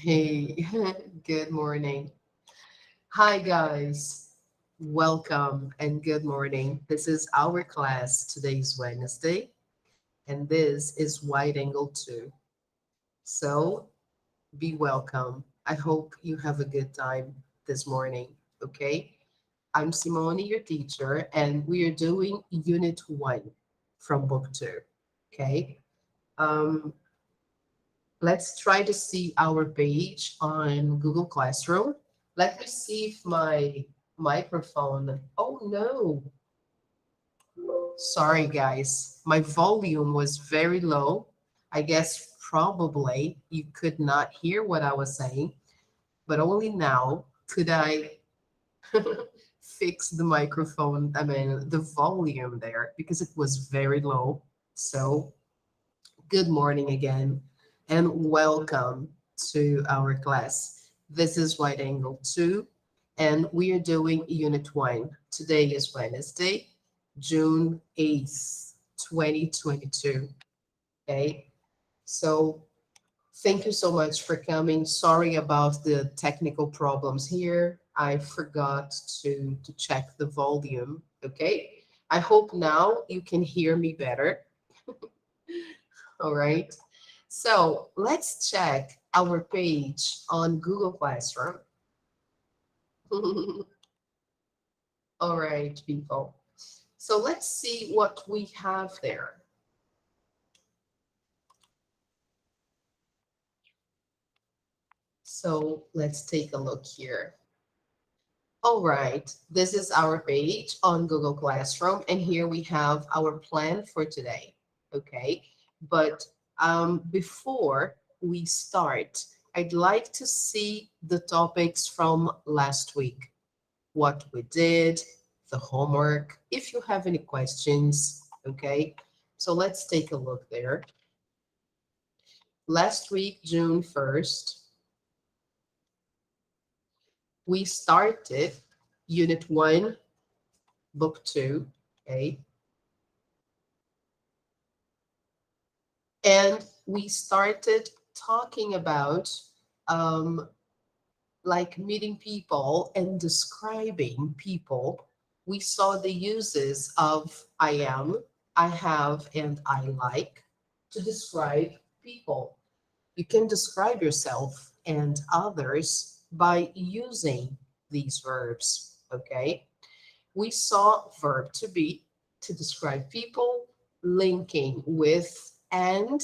Hey, good morning. Hi, guys. Welcome and good morning. This is our class. Today is Wednesday, and this is Wide Angle 2. So be welcome. I hope you have a good time this morning, okay? I'm Simone, your teacher, and we are doing Unit 1 from Book 2, okay? Um, let's try to see our page on Google Classroom. Let me see if my microphone. Oh no. Sorry, guys. My volume was very low. I guess probably you could not hear what I was saying, but only now could I fix the microphone, the volume there because it was very low. So, good morning again and welcome to our class. This is Wide Angle 2 and we are doing Unit 1. Today is Wednesday, June 8th, 2022. Okay, so thank you so much for coming. Sorry about the technical problems here. I forgot to check the volume. Okay, I hope now you can hear me better. All right. So let's check our page on Google Classroom. All right, people. So let's see what we have there. So let's take a look here. All right, this is our page on Google Classroom, and here we have our plan for today. Okay, but before we start, I'd like to see the topics from last week, what we did, the homework, if you have any questions. Okay, so let's take a look there. Last week, June 1st, we started Unit 1, Book 2, okay? And we started talking about um, like meeting people and describing people. We saw the uses of I am, I have, and I like to describe people. You can describe yourself and others by using these verbs, okay? We saw verb to be to describe people, linking with and,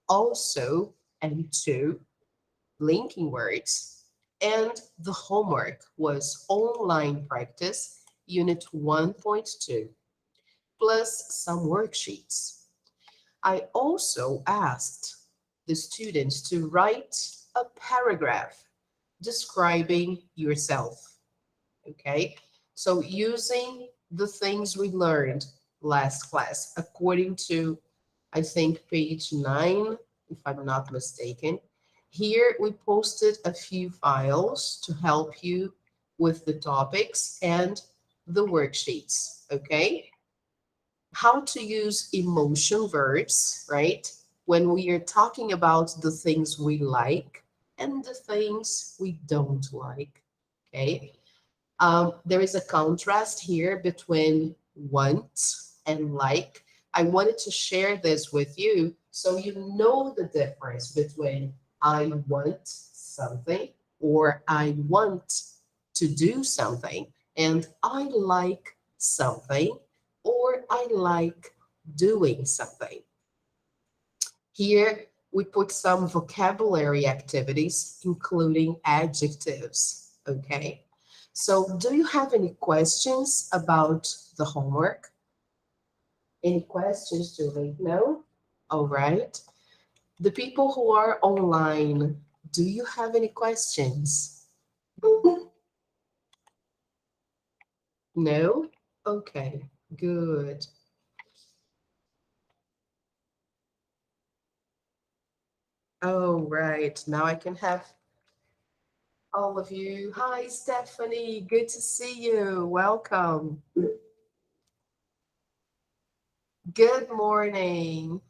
also and to, linking words. And the homework was online practice, unit 1.2, plus some worksheets. I also asked the students to write a paragraph describing yourself. Okay, so using the things we learned last class, according to, I think, page 9, if I'm not mistaken. Here we posted a few files to help you with the topics and the worksheets. Okay, how to use emotion verbs, right? When we are talking about the things we like and the things we don't like. Okay, there is a contrast here between want and like. I wanted to share this with you so you know the difference between I want something or I want to do something and I like something or I like doing something. Here we put some vocabulary activities, including adjectives. Okay. So do you have any questions about the homework? Any questions to let know? All right. The people who are online, do you have any questions? No? Okay, good. Oh, right. Now I can have all of you. Hi, Stephanie. Good to see you. Welcome. Good morning.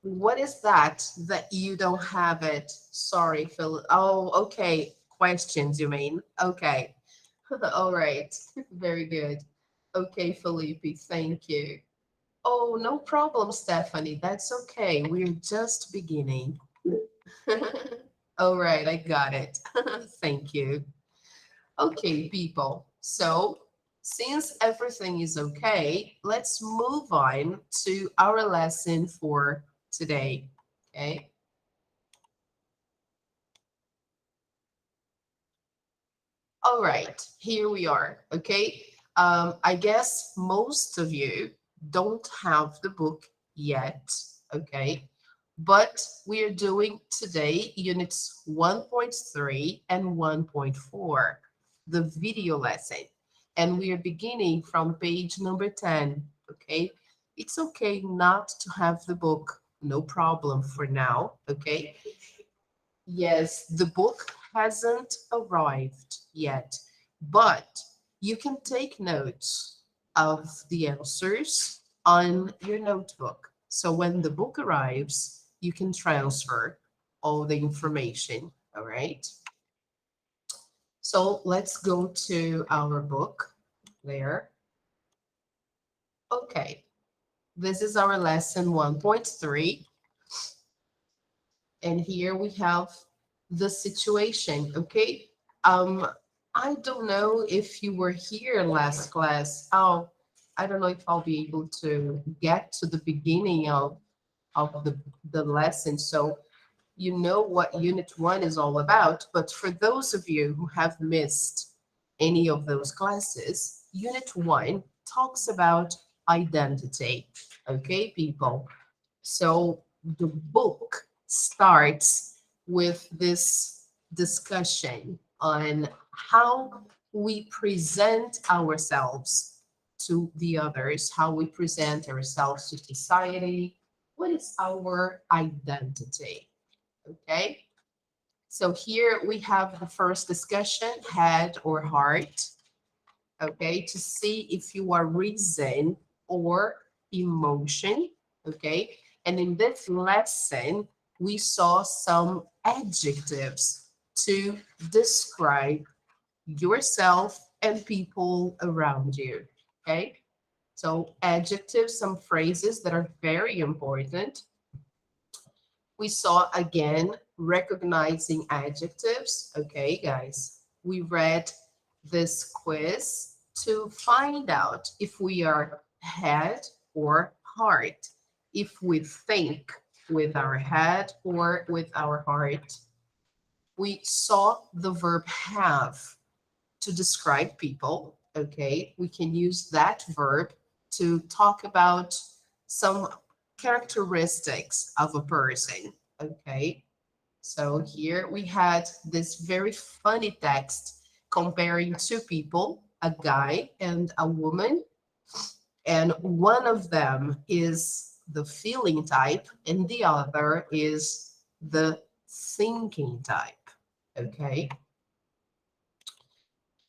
What is that you don't have it? Sorry, Phil. Oh, okay. Questions, you mean? Okay. All right. Very good. Okay, Felipe, thank you. Oh, no problem, Stephanie. That's okay. We're just beginning. All right, I got it. Thank you. Okay, people. So, since everything is okay, let's move on to our lesson for today. Okay. All right, here we are. Okay. I guess most of you don't have the book yet. Okay. But we are doing today units 1.3 and 1.4, the video lesson. And we are beginning from page number 10. Okay. It's okay not to have the book. No problem for now. Okay. Yes, the book hasn't arrived yet, but you can take notes of the answers on your notebook. So when the book arrives, you can transfer all the information. All right. So let's go to our book there. Okay. This is our lesson 1.3. And here we have the situation. Okay. Um, I don't know if you were here last class. Oh, I don't know if I'll be able to get to the beginning of the lesson. So you know what Unit 1 is all about. But for those of you who have missed any of those classes, Unit 1 talks about identity. Okay, people. So the book starts with this discussion on how we present ourselves to the others, how we present ourselves to society. What is our identity? Okay. So here we have the first discussion, head or heart. Okay, to see if you are reason or emotion. Okay, and in this lesson, we saw some adjectives to describe yourself and people around you. Okay, so adjectives, some phrases that are very important. We saw again recognizing adjectives. Okay, guys, we read this quiz to find out if we are head or heart, if we think with our head or with our heart. We saw the verb have to describe people. Okay, we can use that verb to talk about some characteristics of a person. Okay, so here we had this very funny text comparing two people, a guy and a woman, and one of them is the feeling type and the other is the thinking type. Okay.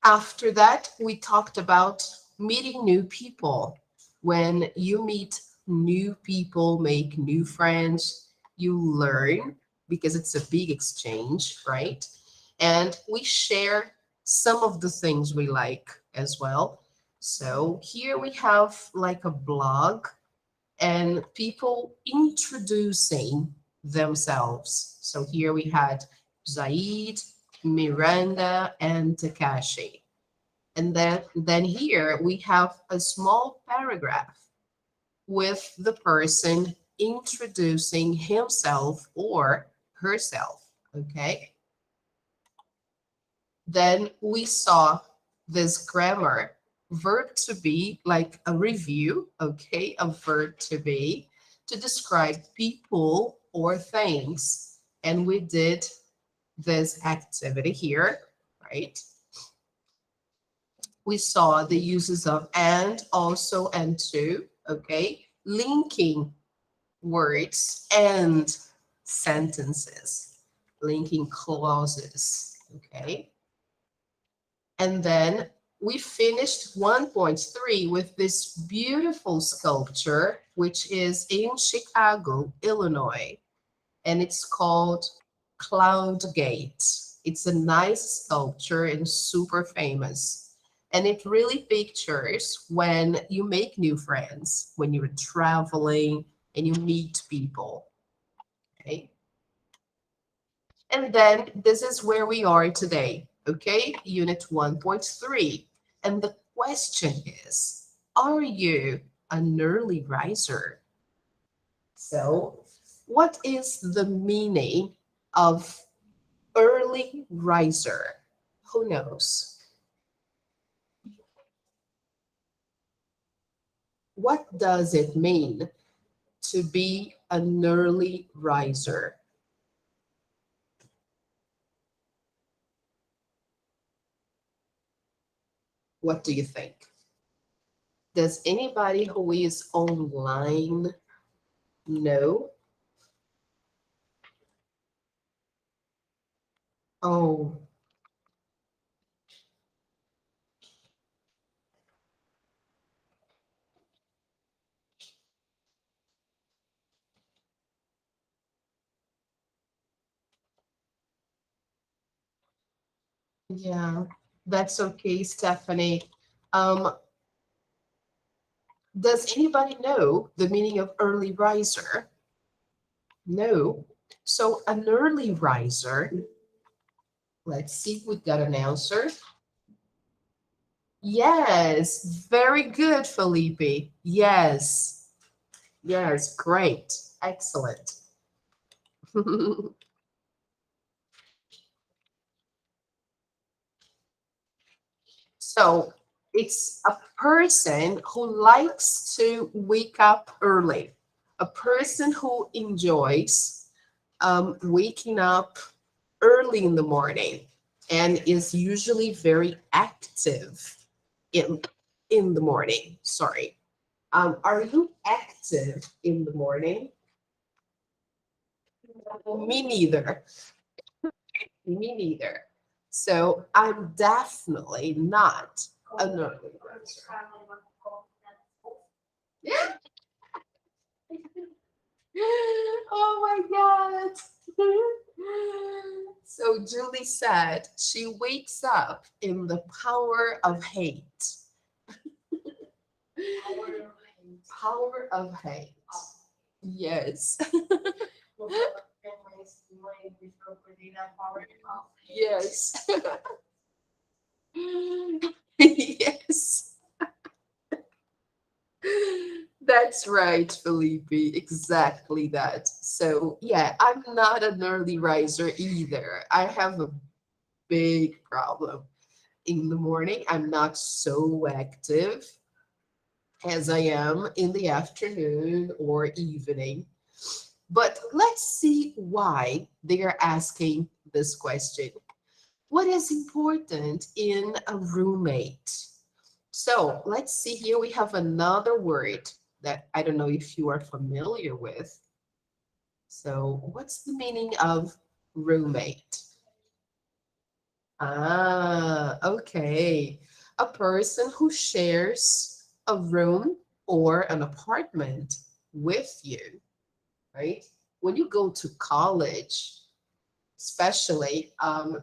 After that, we talked about meeting new people. When you meet new people, make new friends, you learn because it's a big exchange, right? And we share some of the things we like as well. So here we have like a blog and people introducing themselves. So here we had Zaid, Miranda, and Takashi. And then here we have a small paragraph with the person introducing himself or herself. Okay. Then we saw this grammar verb to be like a review, okay, a verb to be to describe people or things. And we did this activity here, right? We saw the uses of and, also, and to, okay, linking words and sentences, linking clauses, okay. And then we finished 1.3 with this beautiful sculpture, which is in Chicago, Illinois, and it's called Cloud Gate. It's a nice sculpture and super famous. And it really pictures when you make new friends, when you're traveling and you meet people. Okay. And then this is where we are today. Okay. Unit 1.3. And the question is, are you an early riser? So, what is the meaning of early riser? Who knows? What does it mean to be an early riser? What do you think? Does anybody who is online know? Oh, yeah, that's okay, Stephanie. Um, does anybody know the meaning of early riser? No. So an early riser, let's see if we got an answer. Yes, very good, Felipe. Yes, yes, great, excellent. So it's a person who likes to wake up early, a person who enjoys waking up early in the morning and is usually very active in in the morning. Sorry. Are you active in the morning? Me neither. Me neither. So I'm definitely not a early riser. Yeah. Oh my God. So Julie said she wakes up in the power of hate. Power of hate. Yes. Yes. Yes. That's right, Felipe. Exactly that. So, yeah, I'm not an early riser either. I have a big problem. In the morning, I'm not so active as I am in the afternoon or evening. But let's see why they are asking this question. What is important in a roommate? So let's see here. We have another word that I don't know if you are familiar with. So, what's the meaning of roommate? Ah, okay. A person who shares a room or an apartment with you, right? When you go to college, especially,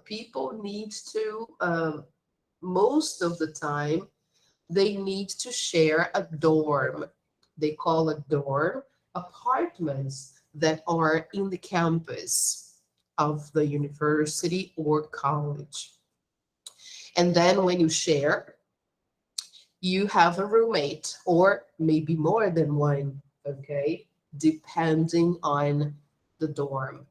people need to, most of the time, they need to share a dorm. They call a dorm apartments that are in the campus of the university or college. And then when you share, you have a roommate or maybe more than one, okay, depending on the dorm.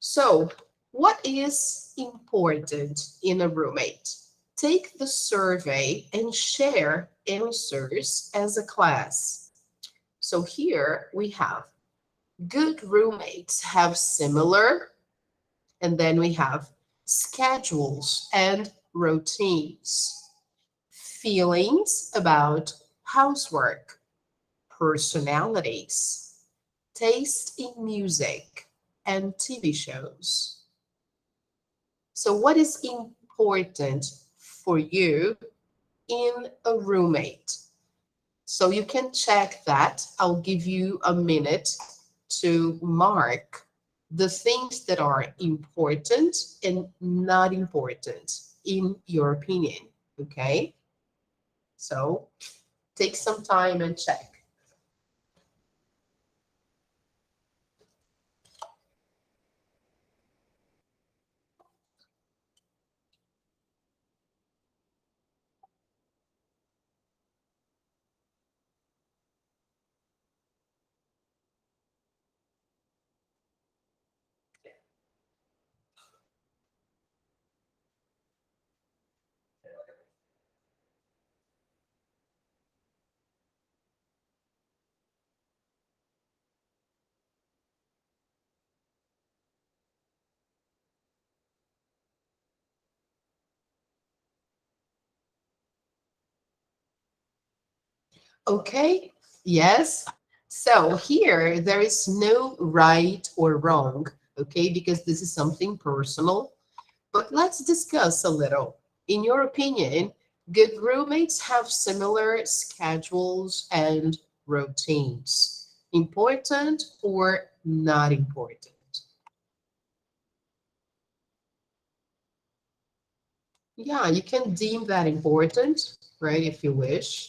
So, what is important in a roommate? Take the survey and share answers as a class. So, here we have good roommates have similar, and then we have schedules and routines, feelings about housework, personalities, taste in music, and TV shows. So, what is important for you in a roommate? So you can check that. I'll give you a minute to mark the things that are important and not important in your opinion. Okay? So take some time and check. Okay? Yes. So here, there is no right or wrong, okay? Because this is something personal. But let's discuss a little. In your opinion, good roommates have similar schedules and routines. Important or not important? Yeah, you can deem that important, right, if you wish.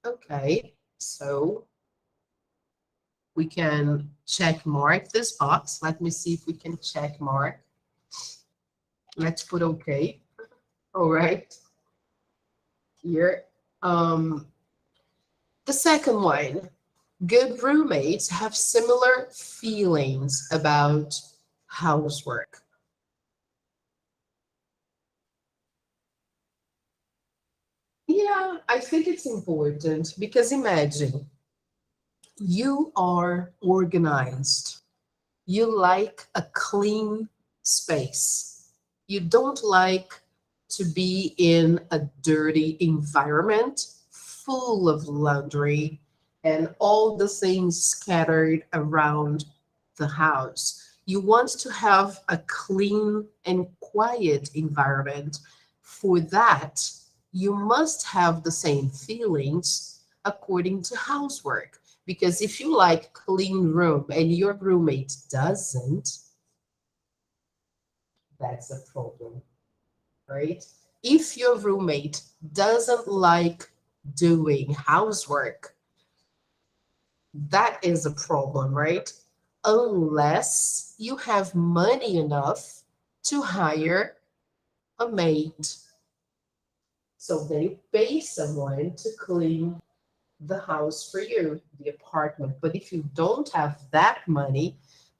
Okay, so we can check mark this box. Let me see if we can check mark. Let's put okay. All right, here. The second one, good roommates have similar feelings about housework. Yeah, I think it's important because imagine you are organized. You like a clean space. You don't like to be in a dirty environment full of laundry and all the things scattered around the house. You want to have a clean and quiet environment. For that, you must have the same feelings according to housework. Because if you like clean room and your roommate doesn't, that's a problem, right? If your roommate doesn't like doing housework, that is a problem, right? Unless you have money enough to hire a maid. So then you pay someone to clean the house for you, the apartment. But if you don't have that money,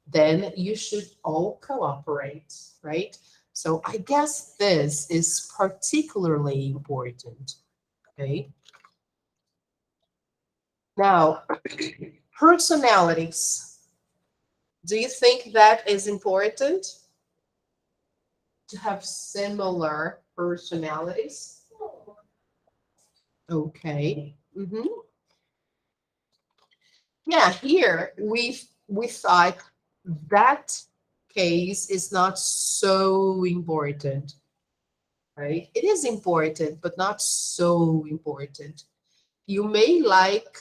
then you should all cooperate, right? So I guess this is particularly important. Okay. Now, personalities. Do you think that is important to have similar personalities? Okay. Yeah, here we thought that case is not so important, right? It is important, but not so important. You may like,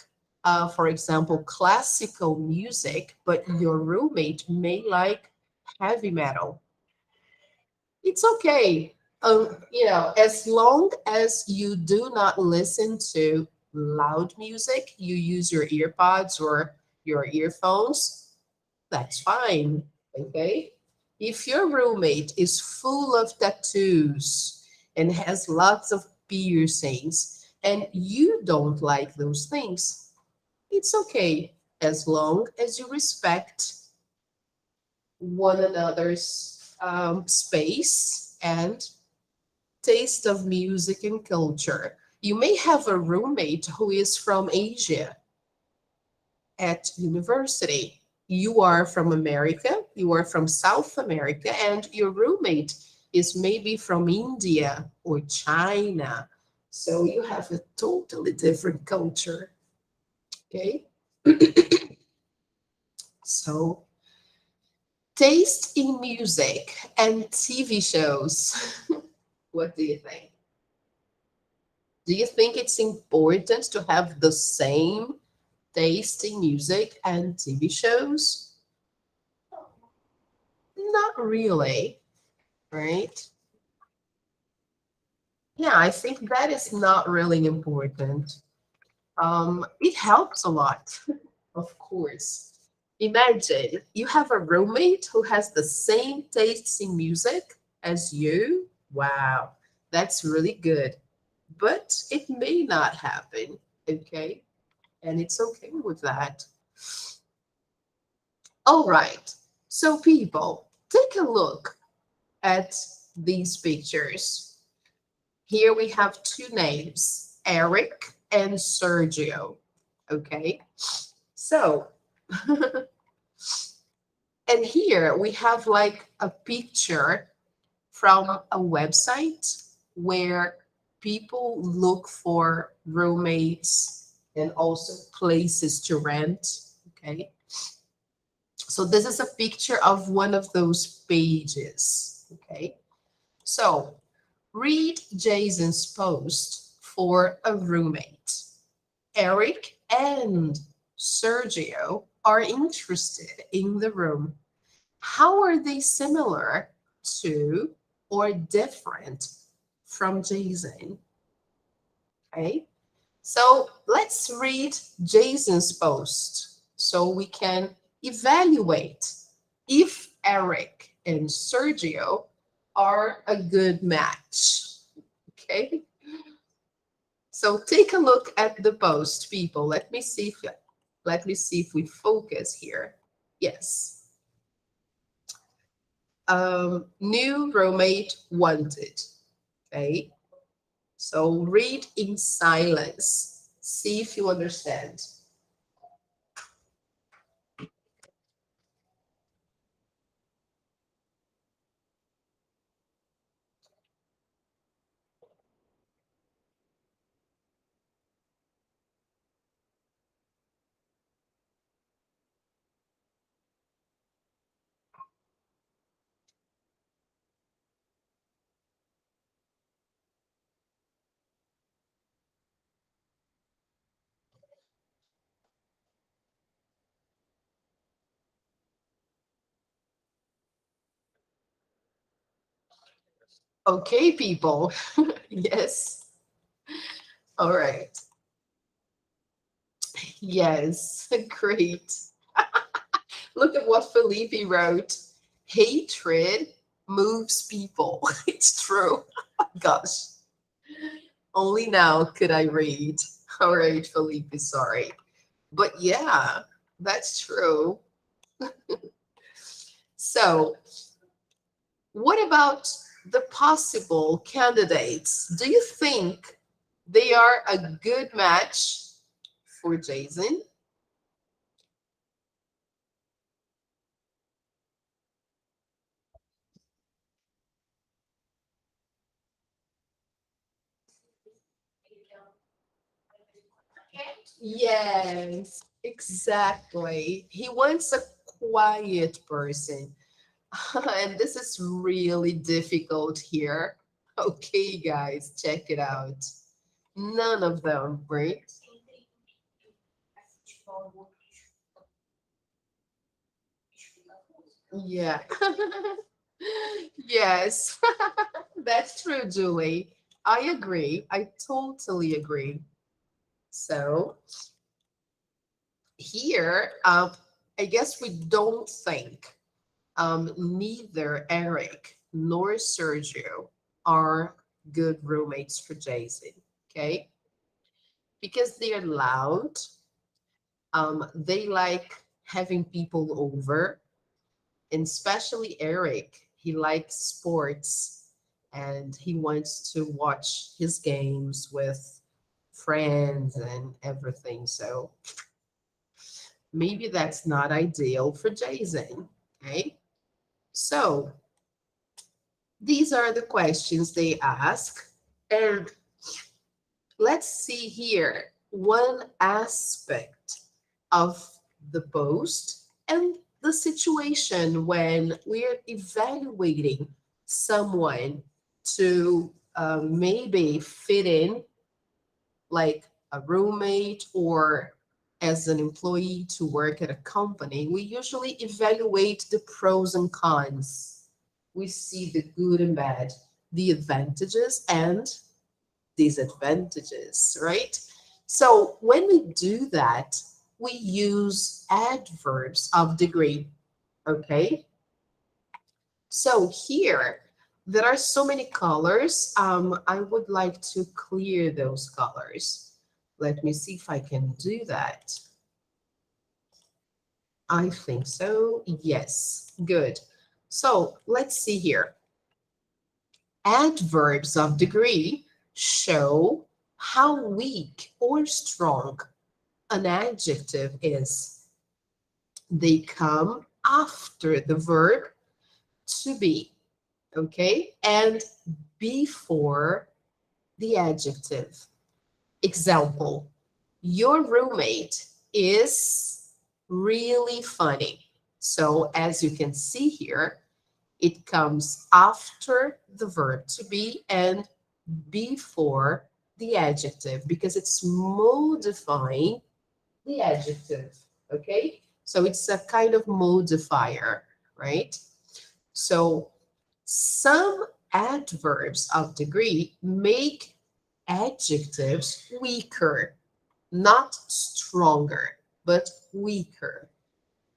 for example, classical music, but your roommate may like heavy metal. It's okay. As long as you do not listen to loud music, you use your earpods or your earphones, that's fine. Okay. If your roommate is full of tattoos and has lots of piercings and you don't like those things, it's okay as long as you respect one another's space and taste of music and culture. You may have a roommate who is from Asia at university. You are from America, you are from South America, and your roommate is maybe from India or China. So you have a totally different culture. Okay. So, taste in music and TV shows. What do you think? Do you think it's important to have the same taste in music and TV shows? Not really, right? Yeah, I think that is not really important. It helps a lot, of course. Imagine you have a roommate who has the same tastes in music as you. Wow, that's really good. But it may not happen, okay? And it's okay with that. All right. So, people, take a look at these pictures. Here we have two names, Eric and Sergio. Okay. So, and here we have like a picture from a website where people look for roommates and also places to rent. Okay. So this is a picture of one of those pages. Okay. So read Jason's post for a roommate. Eric and Sergio are interested in the room. How are they similar to or different from Jason? Okay. So let's read Jason's post so we can evaluate if Eric and Sergio are a good match. Okay. So take a look at the post, people. Let me see if we focus here. Yes. New roommate wanted. Okay. So read in silence. See if you understand. Okay, people. Yes. All right. Yes. Great. Look at what Felipe wrote. Hatred moves people. It's true. Gosh. Only now could I read. All right, Felipe, sorry. But yeah, that's true. So, what about the possible candidates? Do you think they are a good match for Jason? Yes, exactly. He wants a quiet person. And this is really difficult here. Okay, guys, check it out. None of them, right? Yeah. Yes, that's true, Julie. I agree. I totally agree. So here, I guess we don't think neither Eric nor Sergio are good roommates for Jason. Okay, because they're loud. They like having people over, and especially Eric. He likes sports and he wants to watch his games with friends and everything. So maybe that's not ideal for Jason. Okay. So these are the questions they ask. And let's see here one aspect of the post and the situation when we're evaluating someone to maybe fit in like a roommate or as an employee to work at a company, we usually evaluate the pros and cons. We see the good and bad, the advantages and disadvantages, right? So when we do that, we use adverbs of degree, okay? So here, there are so many colors. I would like to clear those colors. Let me see if I can do that. I think so. Yes, good. So let's see here. Adverbs of degree show how weak or strong an adjective is. They come after the verb to be, okay, and before the adjective. Example, your roommate is really funny. So as you can see here, it comes after the verb to be and before the adjective because it's modifying the adjective, okay? So it's a kind of modifier, right? So some adverbs of degree make adjectives weaker, not stronger, but weaker.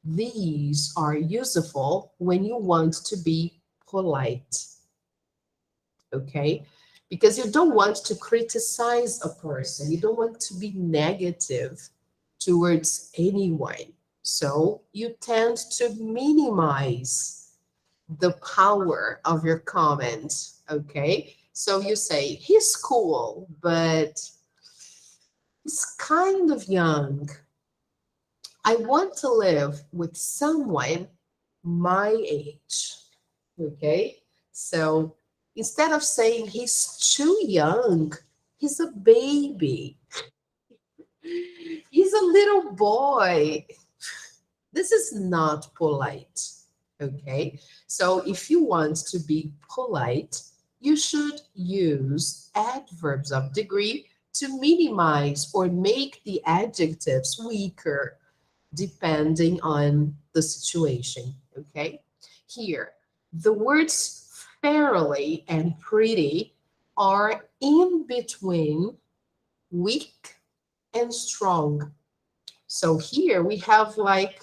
These are useful when you want to be polite, okay? Because you don't want to criticize a person, you don't want to be negative towards anyone. So you tend to minimize the power of your comment, okay? So you say, he's cool, but he's kind of young. I want to live with someone my age, okay? So instead of saying he's too young, he's a baby, he's a little boy. This is not polite, okay? So if you want to be polite, you should use adverbs of degree to minimize or make the adjectives weaker depending on the situation, okay? Here, the words fairly and pretty are in between weak and strong. So here we have like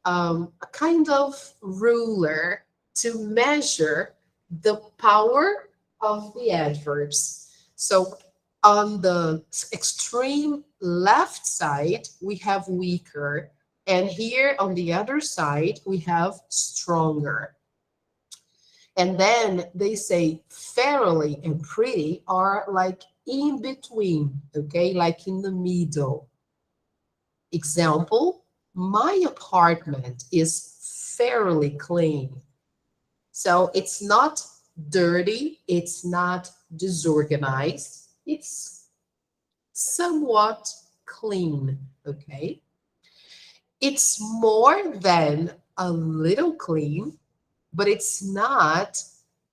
a kind of ruler to measure the power of the adverbs. So on the extreme left side, we have weaker. And here on the other side, we have stronger. And then they say fairly and pretty are like in between, okay, like in the middle. Example, my apartment is fairly clean. So it's not dirty, it's not disorganized, it's somewhat clean, okay? It's more than a little clean, but it's not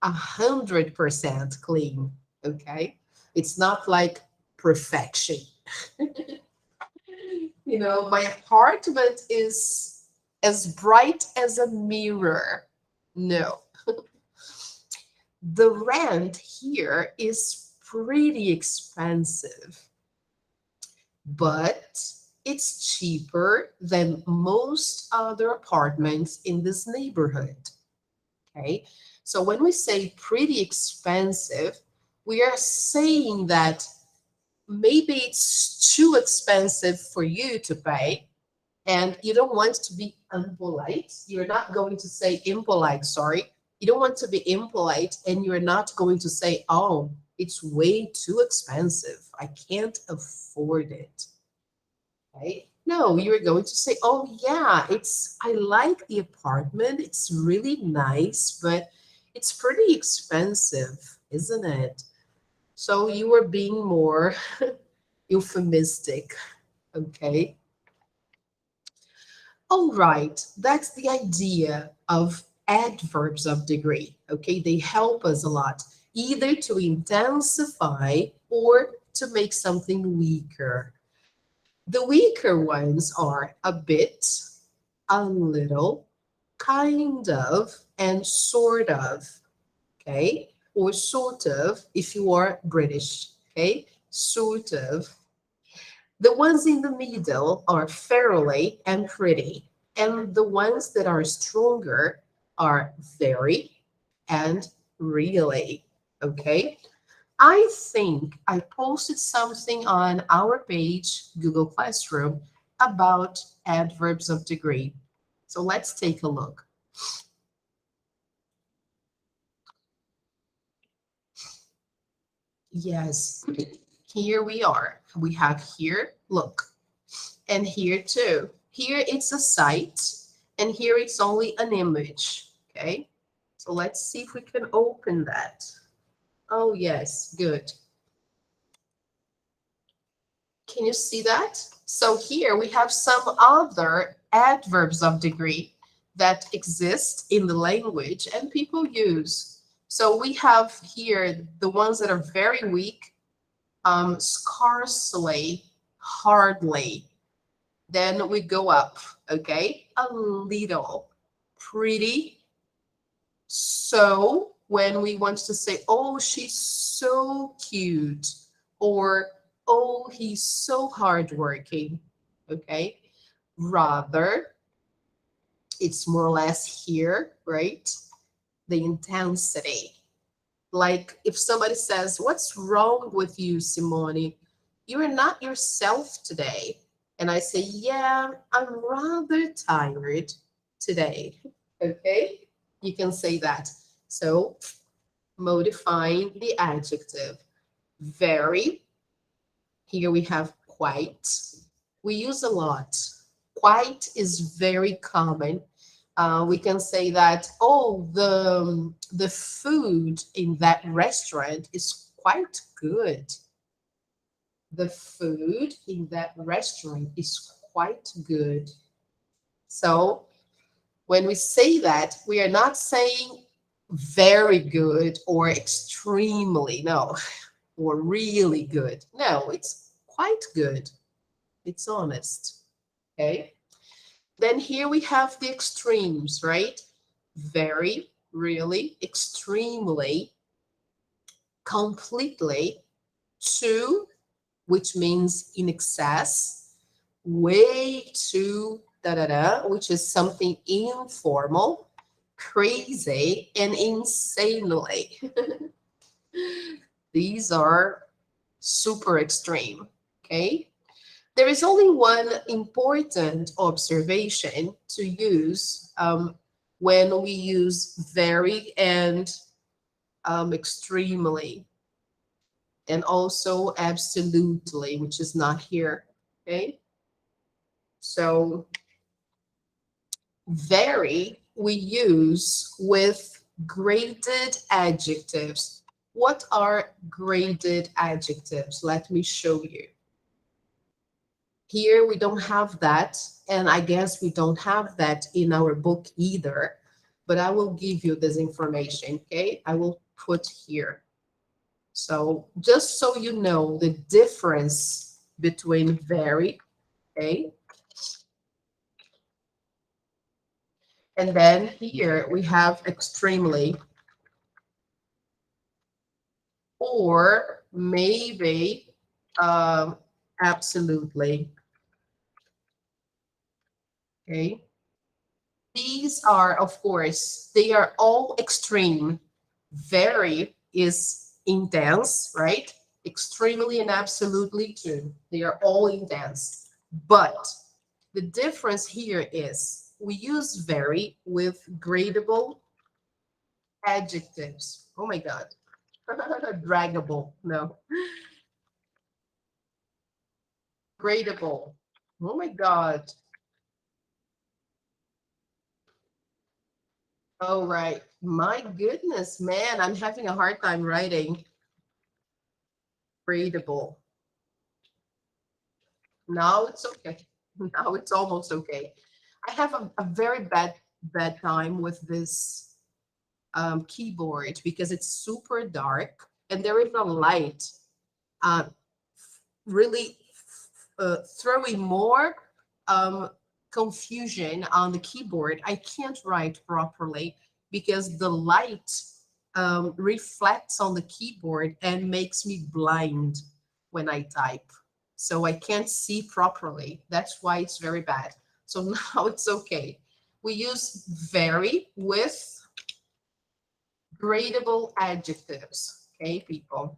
100% clean, okay? It's not like perfection. You know, my apartment is as bright as a mirror. No. The rent here is pretty expensive, but it's cheaper than most other apartments in this neighborhood. Okay. So when we say pretty expensive, we are saying that maybe it's too expensive for you to pay and you don't want to be impolite. You're not going to say impolite, sorry. You don't want to be impolite and you're not going to say, oh, it's way too expensive. I can't afford it. Okay? No, you're going to say, oh yeah, I like the apartment. It's really nice, but it's pretty expensive, isn't it? So you are being more euphemistic, okay? All right, that's the idea of adverbs of degree, okay? They help us a lot, either to intensify or to make something weaker. The weaker ones are a bit, a little, kind of, and sort of. Okay? Or sort of if you are British. Okay? Sort of. The ones in the middle are fairly and pretty. And the ones that are stronger are very and really. Okay? I think I posted something on our page, Google Classroom, about adverbs of degree. So let's take a look. Yes, here we are. We have here, look, and here too. Here it's a site, and here it's only an image. Okay, so let's see if we can open that. Oh, yes, good. Can you see that? So here we have some other adverbs of degree that exist in the language and people use. So we have here the ones that are very weak, scarcely, hardly. Then we go up, okay? A little, pretty. So when we want to say, oh, she's so cute, or oh, he's so hardworking, okay? Rather, it's more or less here, right? The intensity. Like if somebody says, what's wrong with you, Simone? You are not yourself today. And I say, yeah, I'm rather tired today. Okay? You can say that. So modifying the adjective. Very. Here we have quite. We use a lot. Quite is very common. We can say that, oh, the food in that restaurant is quite good. The food in that restaurant is quite good. So when we say that, we are not saying very good or extremely, no, or really good. No, it's quite good. It's honest. Okay. Then here we have the extremes, right? Very, really, extremely, completely, too, which means in excess, way too, da da da, which is something informal, crazy, and insanely. These are super extreme, okay? There is only one important observation to use when we use very and extremely, and also absolutely, which is not here. Okay. So very we use with graded adjectives. What are graded adjectives? Let me show you. Here we don't have that, and I guess we don't have that in our book either, but I will give you this information, okay? I will put here. So just so you know the difference between very, okay? And then here we have extremely, or maybe absolutely, okay? These are, of course, they are all extreme. Very is intense, right? Extremely and absolutely too. They are all intense. But the difference here is we use very with gradable adjectives. Oh my God. Draggable. No. Gradable. Oh my God. Oh, right. My goodness, man, I'm having a hard time writing. Gradable. Now it's okay. Now it's almost okay. I have a very bad time with this keyboard because it's super dark and there is a light. Uh, really throwing more confusion on the keyboard. I can't write properly because the light reflects on the keyboard and makes me blind when I type. So I can't see properly. That's why it's very bad. So now it's okay. We use very with gradable adjectives. Okay, people.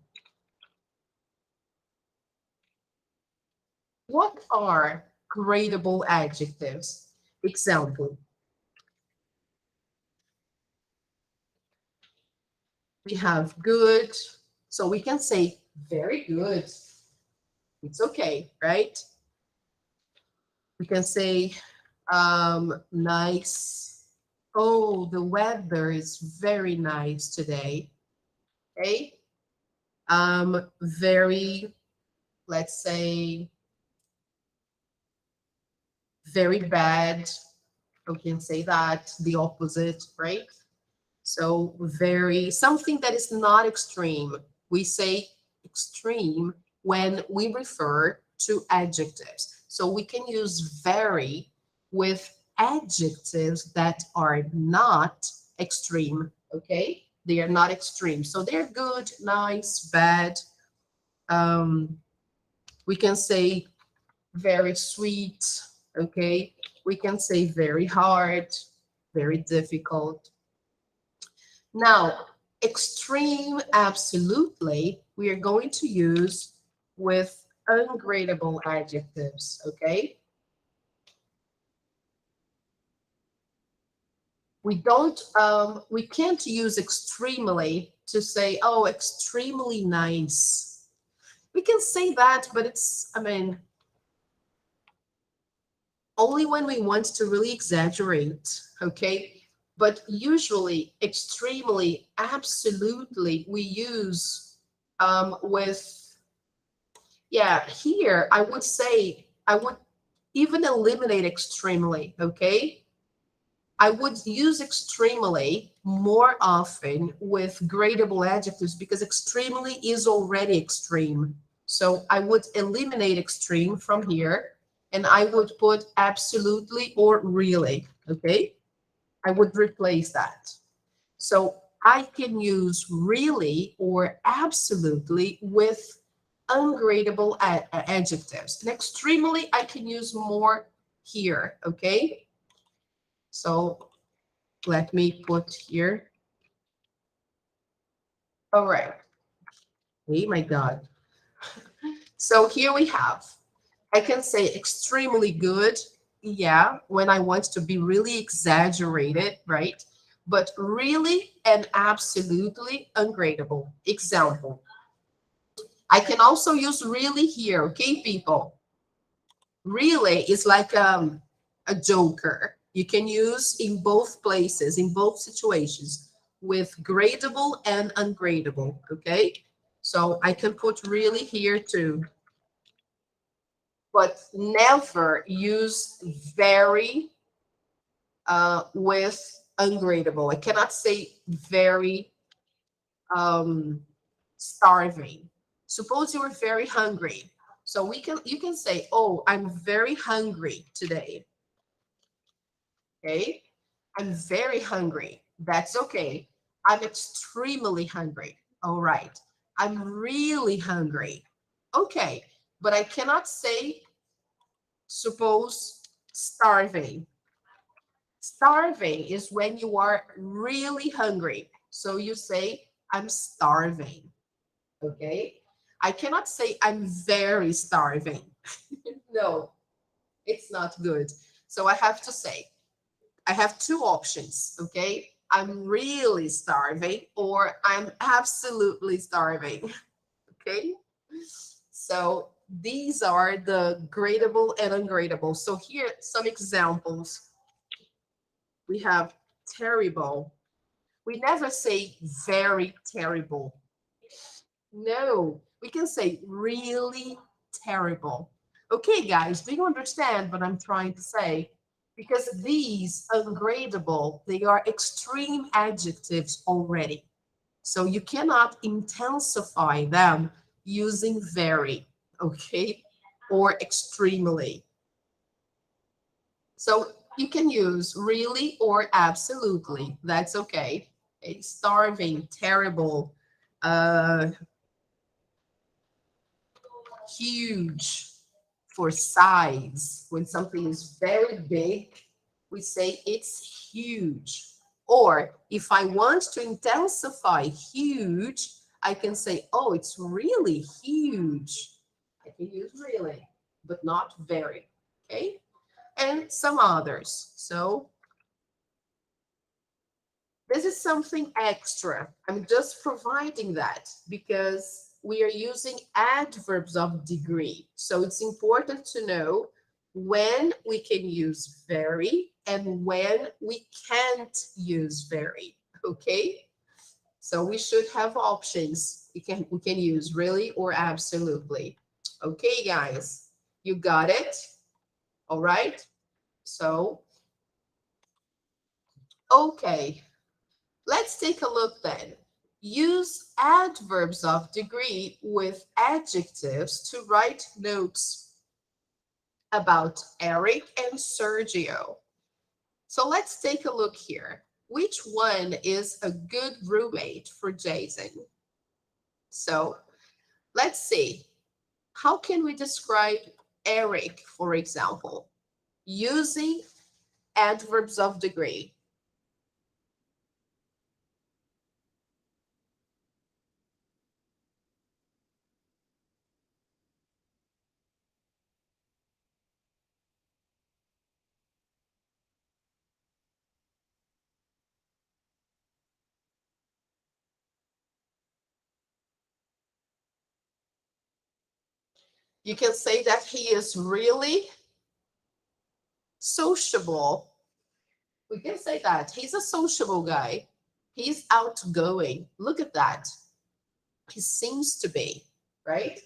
What are gradable adjectives? Example. We have good. So we can say very good. It's okay, right? We can say nice. Oh, the weather is very nice today. Okay. Very, let's say, very bad. We can say that, the opposite, right? So very, something that is not extreme. We say extreme when we refer to adjectives. So we can use very with adjectives that are not extreme, okay? They are not extreme. So they're good, nice, bad. We can say very sweet, okay? We can say very hard, very difficult. Now, extreme, absolutely, we are going to use with ungradable adjectives, okay? We can't use extremely to say, oh, extremely nice. We can say that, but it's, I mean, only when we want to really exaggerate, okay? But usually, extremely, absolutely, we use with, yeah, here I would say, I would even eliminate extremely, okay? I would use extremely more often with gradable adjectives because extremely is already extreme. So I would eliminate extreme from here and I would put absolutely or really, okay? I would replace that. So I can use really or absolutely with ungradable adjectives. And extremely, I can use more here, okay? So let me put here. All right. Oh my God. So here we have, I can say extremely good. Yeah, when I want to be really exaggerated, right? But really and absolutely ungradable. Example. I can also use really here, okay, people? Really is like a joker. You can use in both places, in both situations, with gradable and ungradable, okay? So I can put really here too, but never use very with ungradable. I cannot say very starving. Suppose you are very hungry. So you can say, oh, I'm very hungry today. Okay. I'm very hungry. That's okay. I'm extremely hungry. All right. I'm really hungry. Okay. But I cannot say, suppose, starving. Starving is when you are really hungry. So you say, I'm starving. Okay. I cannot say, I'm very starving. No, it's not good. So I have to say, I have two options, okay? I'm really starving or I'm absolutely starving, okay? So these are the gradable and ungradable. So here, some examples. We have terrible. We never say very terrible. No, we can say really terrible. Okay, guys, do you understand what I'm trying to say? Because these ungradable, they are extreme adjectives already. So you cannot intensify them using very. okay? Or extremely. So you can use really or absolutely. That's okay. Okay? Starving, terrible, uh, huge for size. When something is very big, we say it's huge. Or if I want to intensify huge, I can say, oh, it's really huge. I can use really, but not very. Okay? And some others. So this is something extra. I'm just providing that because we are using adverbs of degree. So it's important to know when we can use very and when we can't use very. Okay? So we should have options. We can use really or absolutely. Okay, guys, you got it? All right. So, okay. Let's take a look then. Use adverbs of degree with adjectives to write notes about Eric and Sergio. So let's take a look here. Which one is a good roommate for Jason? So let's see. How can we describe Eric, for example, using adverbs of degree? You can say that he is really sociable. We can say that. He's a sociable guy. He's outgoing. Look at that. He seems to be, right?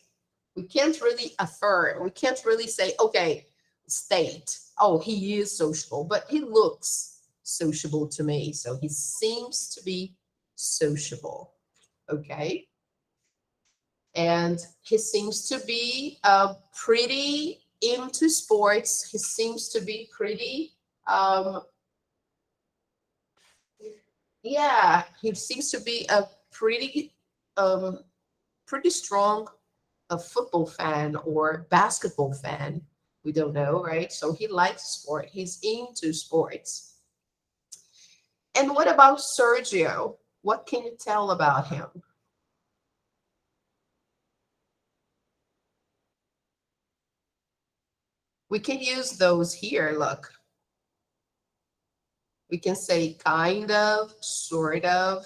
We can't really affirm. We can't really say, okay, state, oh, he is sociable, but he looks sociable to me. So he seems to be sociable. Okay. And he seems to be pretty into sports. He seems to be pretty um, yeah, he seems to be a um pretty strong football fan or basketball fan. We don't know, right? So he likes sport. He's into sports. And what about Sergio? What can you tell about him? We can use those here. Look, we can say kind of, sort of.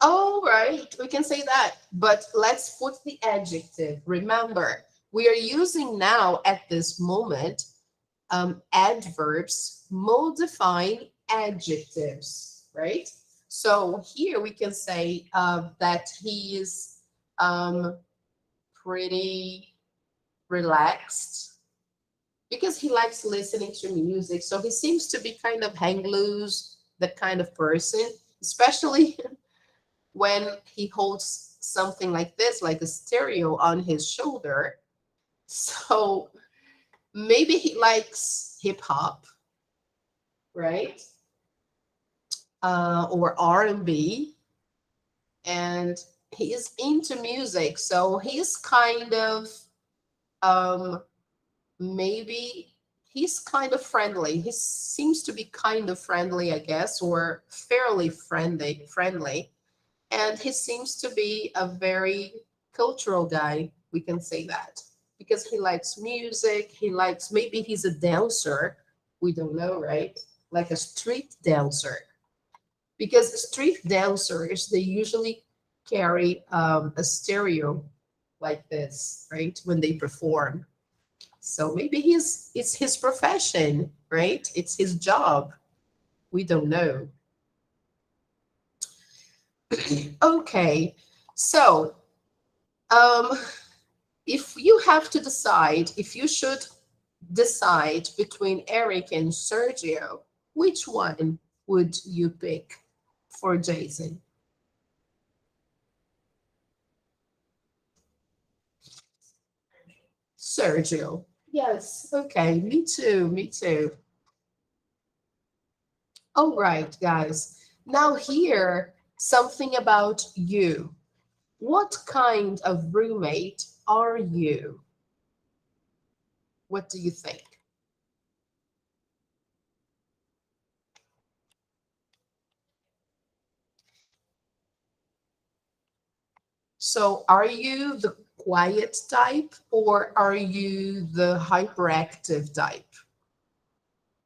All right, we can say that, but let's put the adjective. Remember, we are using now at this moment adverbs modifying adjectives, right? So here we can say that he is um, pretty relaxed because he likes listening to music. So he seems to be kind of hang loose, that kind of person, especially when he holds something like this, like a stereo on his shoulder. So maybe he likes hip hop, right? Or R&B, and he is into music. So he's kind of um, maybe he's kind of friendly. He seems to be kind of friendly, I guess, or fairly friendly. And he seems to be a very cultural guy. We can say that because he likes music. He likes, maybe he's a dancer. We don't know, right? Like a street dancer. Because street dancers, they usually carry a stereo like this, right? When they perform. So maybe it's his profession, right? It's his job. We don't know. Okay, so Um, if you have to decide, if you should decide between Eric and Sergio, which one would you pick for Jason? Sergio. Yes. Okay. Me too. Me too. All right, guys. Now here, something about you. What kind of roommate are you? What do you think? So are you the quiet type or are you the hyperactive type?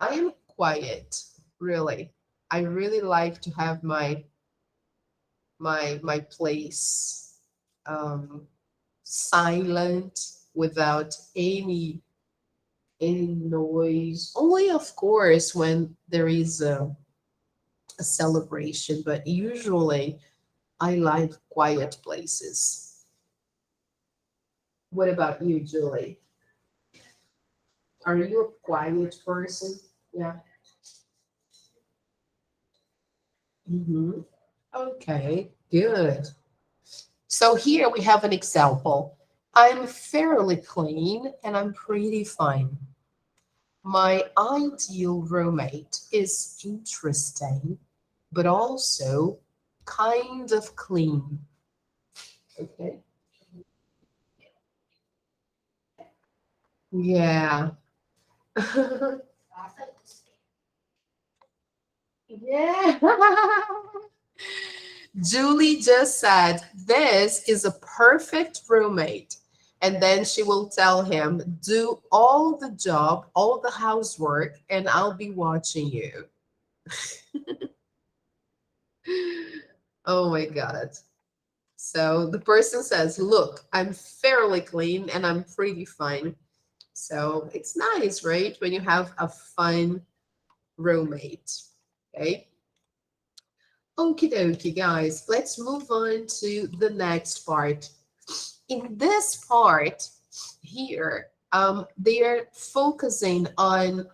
I am quiet, really. I really like to have my place silent without any noise. Only of course when there is a celebration, but usually I like quiet places. What about you, Julie? Are you a quiet person? Yeah. Hmm. Okay, good. So here we have an example. I'm fairly clean and I'm pretty fine. My ideal roommate is interesting, but also kind of clean. Okay. Yeah. Yeah. Julie just said, this is a perfect roommate. And then she will tell him, do all the job, all the housework, and I'll be watching you. Oh my God. So the person says, look, I'm fairly clean and I'm pretty fine. So it's nice, right? When you have a fun roommate. Okay. Okie dokie, guys. Let's move on to the next part. In this part here, they're focusing on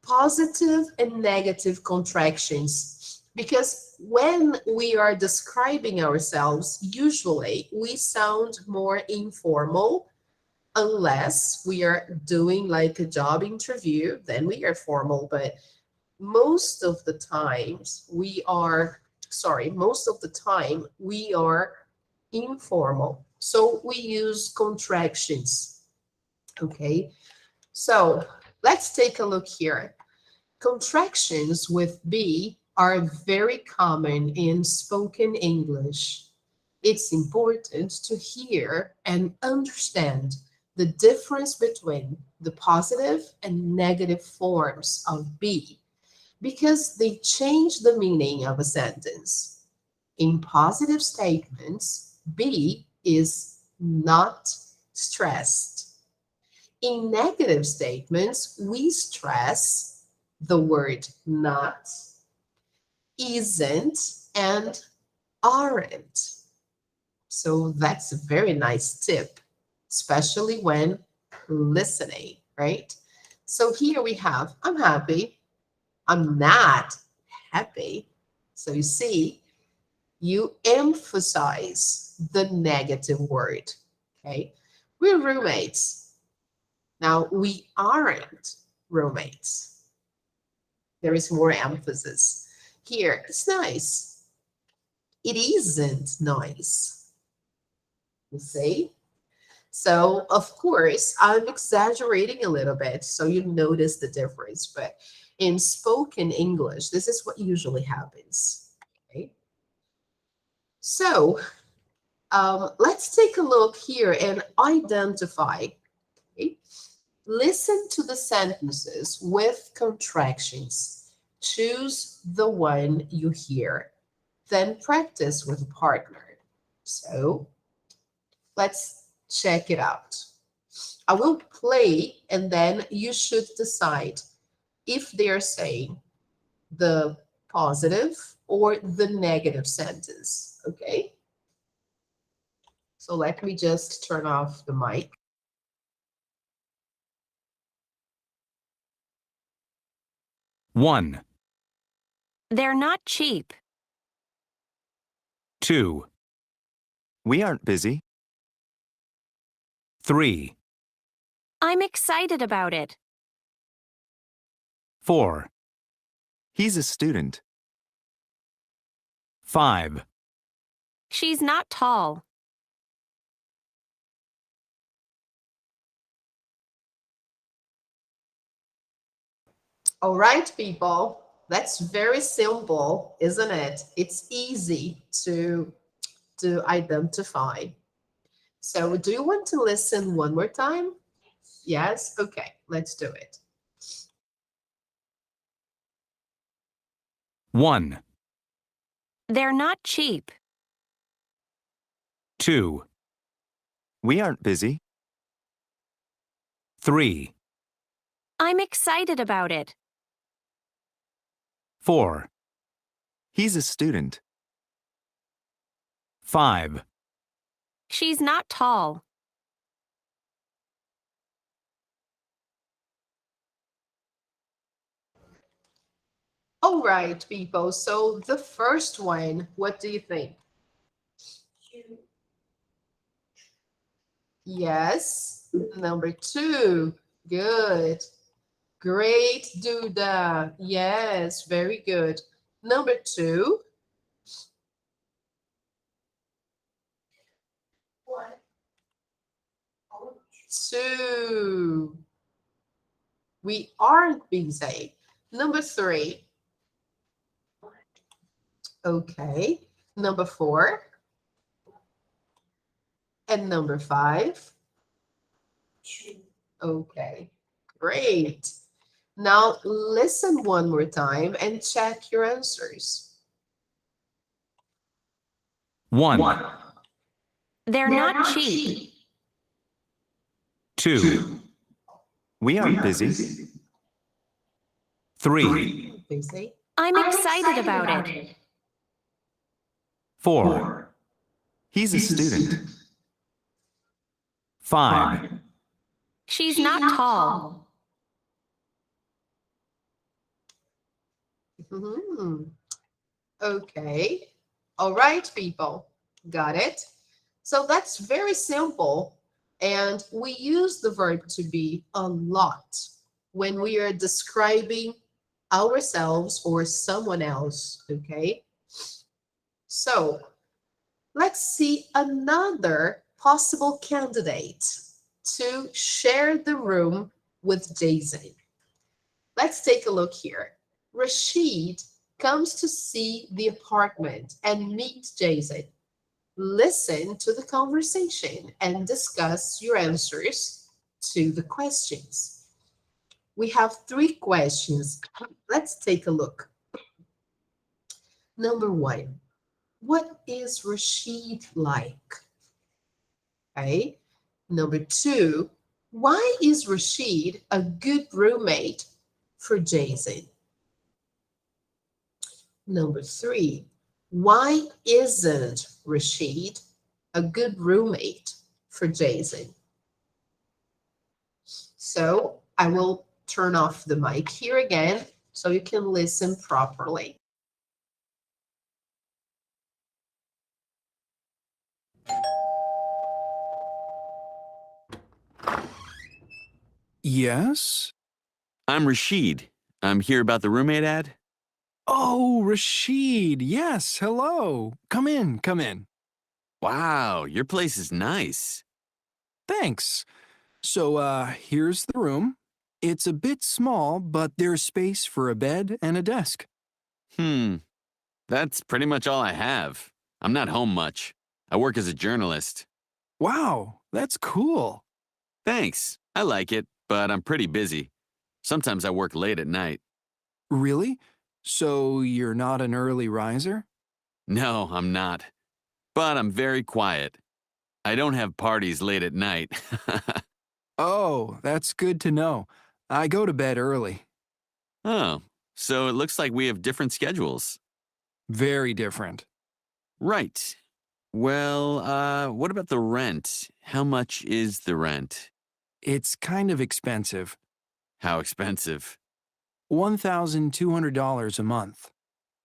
positive and negative contractions because when we are describing ourselves, usually we sound more informal unless we are doing like a job interview, then we are formal. But most of the times we are, sorry, most of the time we are informal. So we use contractions. Okay. So let's take a look here. Contractions with be are very common in spoken English. It's important to hear and understand the difference between the positive and negative forms of be because they change the meaning of a sentence. In positive statements, be is not stressed. In negative statements, we stress the word not, isn't, and aren't. So that's a very nice tip, especially when listening, right? So here we have, I'm happy, I'm not happy. So you see, you emphasize the negative word, okay? We're roommates. Now, we aren't roommates. There is more emphasis. Here, it's nice. It isn't nice. You see? So, of course, I'm exaggerating a little bit so you notice the difference. But in spoken English, this is what usually happens. Okay? So, let's take a look here and identify. Okay? Listen to the sentences with contractions. Choose the one you hear. Then practice with a partner. So let's check it out. I will play and then you should decide if they're saying the positive or the negative sentence. Okay? So let me just turn off the mic. One, They're not cheap. 2, We aren't busy. 3, I'm excited about it. 4, He's a student. 5, She's not tall. All right, people. That's very simple, isn't it? It's easy to identify. So do you want to listen one more time? Yes? Okay, let's do it. 1, They're not cheap. 2, We aren't busy. 3, I'm excited about it. 4, He's a student. 5, She's not tall. All right, people. So the first one, what do you think? Yes. Number 2. Good. Great, Duda. Yes, very good. Number 2. What? 2. We aren't busy. Number 3. Okay. Number 4. And number 5. Okay. Great. Now listen one more time and check your answers. 1, They're not cheap. 2, We aren't busy. 3, Busy. I'm excited about it. 4, He's a student. 5, She's not tall. Mhm. Okay. All right, people. Got it? So that's very simple. And we use the verb to be a lot when we are describing ourselves or someone else. Okay. So let's see another possible candidate to share the room with Jason. Let's take a look here. Rashid comes to see the apartment and meet Jason. Listen to the conversation and discuss your answers to the questions. We have 3 questions. Let's take a look. Number 1, what is Rashid like? Okay. Number 2, why is Rashid a good roommate for Jason? Number 3, why isn't Rashid a good roommate for Jason? So I will turn off the mic here again so you can listen properly. Yes? I'm Rashid. I'm here about the roommate ad. Oh, Rashid. Yes, hello. Come in, come in. Wow, your place is nice. Thanks. So, here's the room. It's a bit small, but there's space for a bed and a desk. That's pretty much all I have. I'm not home much. I work as a journalist. Wow, that's cool. Thanks. I like it, but I'm pretty busy. Sometimes I work late at night. Really? So, you're not an early riser? No, I'm not. But I'm very quiet. I don't have parties late at night. Oh, that's good to know. I go to bed early. Oh, so it looks like we have different schedules. Very different. Right. What about the rent? How much is the rent? It's kind of expensive. How expensive? $1,200 a month.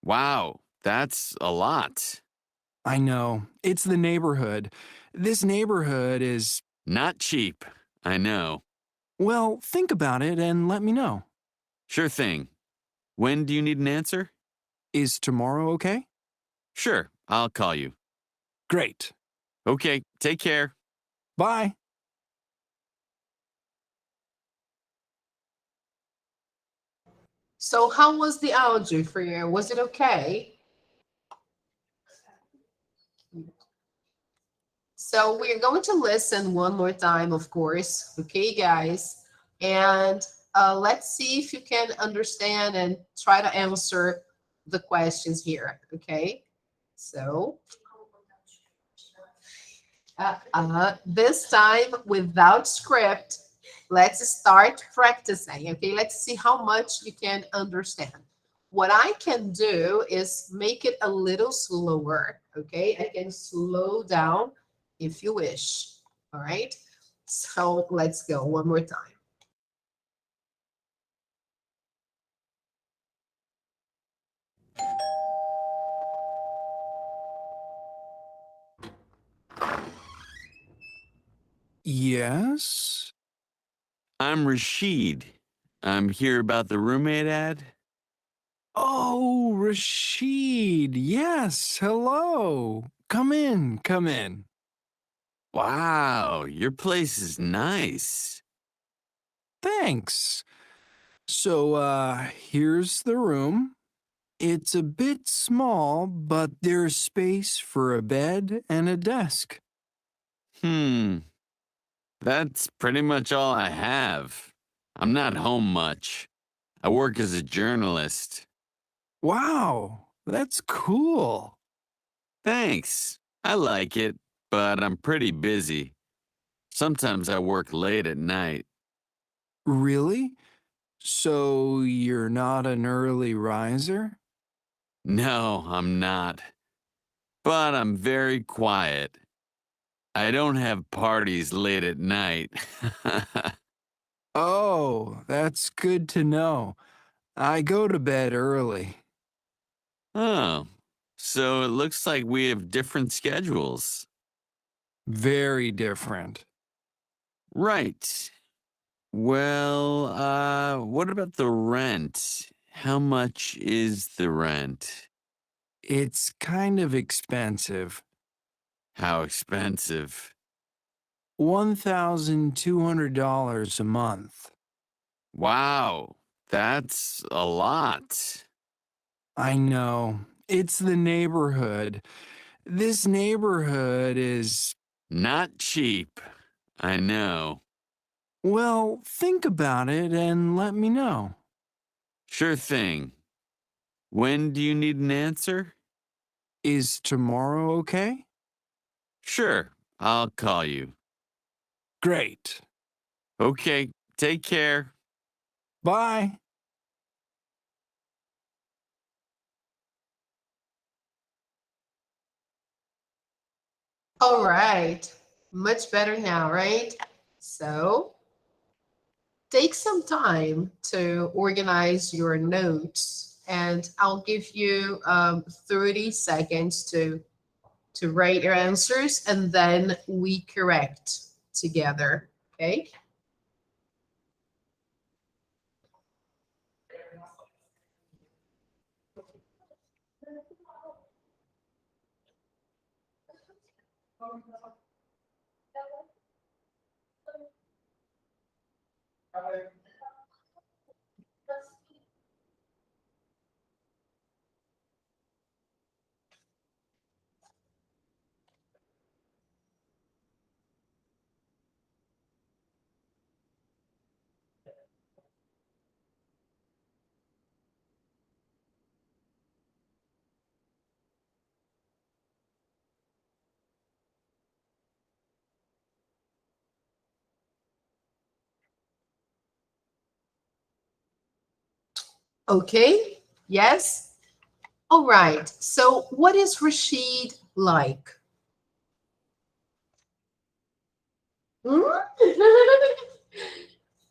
Wow, that's a lot. I know. It's the neighborhood. This neighborhood is, Not cheap, I know. well, think about it and let me know. Sure thing. When do you need an answer? Is tomorrow okay? Sure, I'll call you. Great. Okay, take care. Bye. So how was the audio for you? Was it okay? So we're going to listen one more time, of course. Okay, guys? And let's see if you can understand and try to answer the questions here. Okay? So this time without script, let's start practicing. Okay, let's see how much you can understand. What I can do is make it a little slower. Okay, I can slow down if you wish. All right, so let's go one more time. Yes? I'm Rashid. I'm here about the roommate ad. Oh, Rashid. Yes. Hello. Come in. Come in. Wow, your place is nice. Thanks. So, here's the room. It's a bit small, but there's space for a bed and a desk. That's pretty much all I have. I'm not home much. I work as a journalist. Wow, that's cool. Thanks. I like it, but I'm pretty busy. Sometimes I work late at night. Really? So you're not an early riser? No, I'm not. But I'm very quiet. I don't have parties late at night. Oh, that's good to know. I go to bed early. Oh, so it looks like we have different schedules. Very different. Right. What about the rent? How much is the rent? It's kind of expensive. How expensive? $1,200 a month. Wow, that's a lot. I know. It's the neighborhood. This neighborhood is, Not cheap. I know. well, think about it and let me know. Sure thing. When do you need an answer? Is tomorrow okay? Sure, I'll call you. Great. Okay, take care. Bye. All right, much better now, right? So take some time to organize your notes, and I'll give you 30 seconds to write your answers, and then we correct together. Okay. Okay. Yes. All right. So what is Rashid like?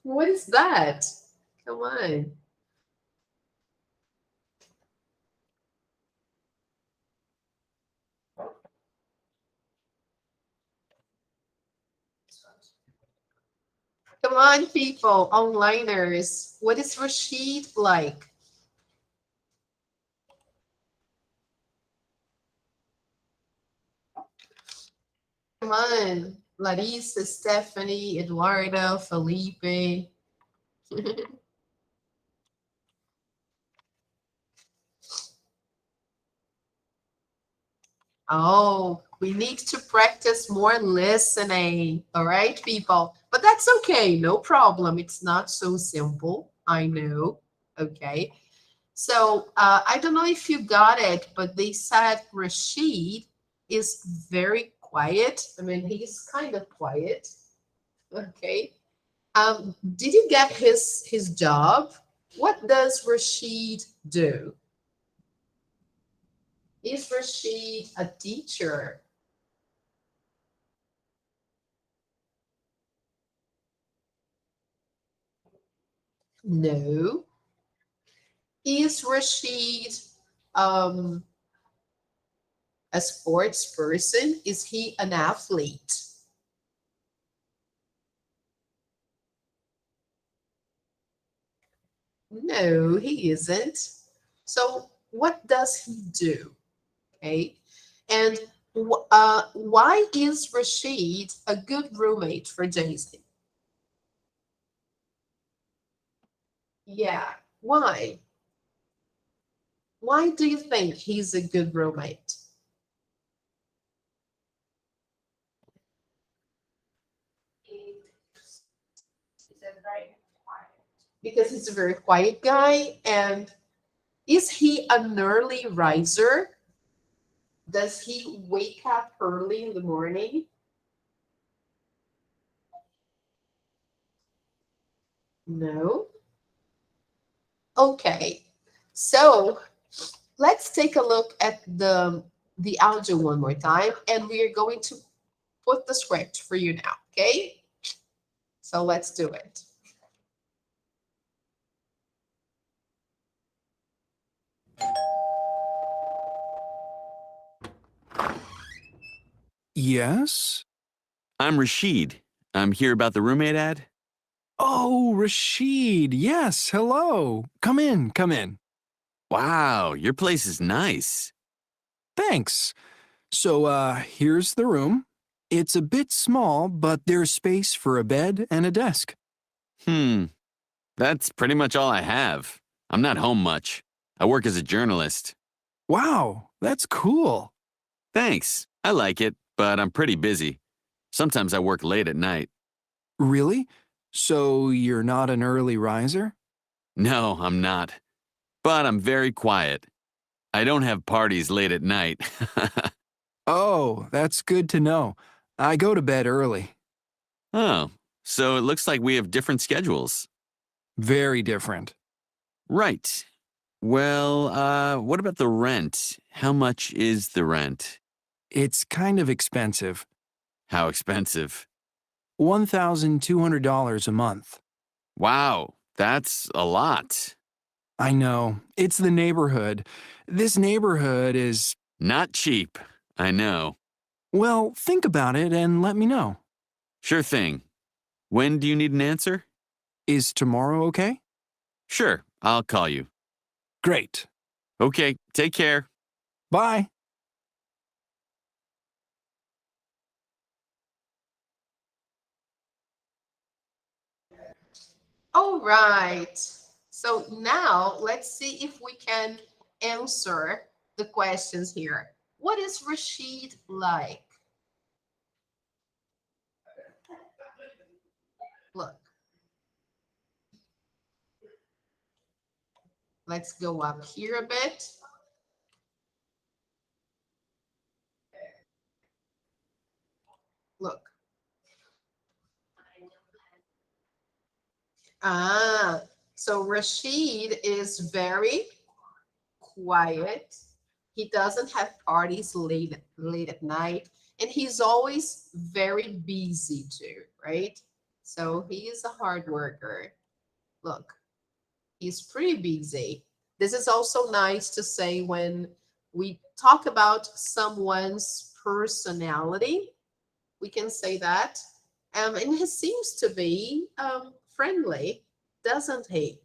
What is that? Come on. Come on, people, onliners. What is Rashid like? Come on, Larissa, Stephanie, Eduardo, Felipe. Oh, we need to practice more listening. All right, people. But that's okay. No problem. It's not so simple. I know. Okay. So I don't know if you got it, but they said Rashid is very quiet. I mean, he's kind of quiet. Okay. Did you get his job? What does Rashid do? Is Rashid a teacher? No. Is Rashid um, a sports person? Is he an athlete? No, he isn't. So what does he do? Okay. And why is Rashid a good roommate for Jason? Yeah. Why? Why do you think he's a good roommate? Because he's a very quiet guy. And is he an early riser? Does he wake up early in the morning? No. Okay. So let's take a look at the audio one more time, and we are going to put the script for you now. Okay. So let's do it. Yes? I'm Rashid. I'm here about the roommate ad. Oh, Rashid. Yes. Hello. Come in. Come in. Wow, your place is nice. Thanks. So, here's the room. It's a bit small, but there's space for a bed and a desk. That's pretty much all I have. I'm not home much. I work as a journalist. Wow, that's cool. Thanks. I like it, but I'm pretty busy. Sometimes I work late at night. Really? So you're not an early riser? No, I'm not. But I'm very quiet. I don't have parties late at night. Oh, that's good to know. I go to bed early. Oh, so it looks like we have different schedules. Very different. Right. Well, what about the rent? How much is the rent? It's kind of expensive. How expensive? $1,200 a month. Wow, that's a lot. I know. It's the neighborhood. This neighborhood is, Not cheap, I know. well, think about it and let me know. Sure thing. When do you need an answer? Is tomorrow okay? Sure, I'll call you. Great. Okay, take care. Bye. All right. So now let's see if we can answer the questions here. What is Rashid like? Look. Let's go up here a bit. Look. So Rashid is very quiet. He doesn't have parties late at night, And he's always very busy too, right? So he is a hard worker. Look, he's pretty busy. This is also nice to say when we talk about someone's personality. We can say that. And he seems to be friendly, doesn't he?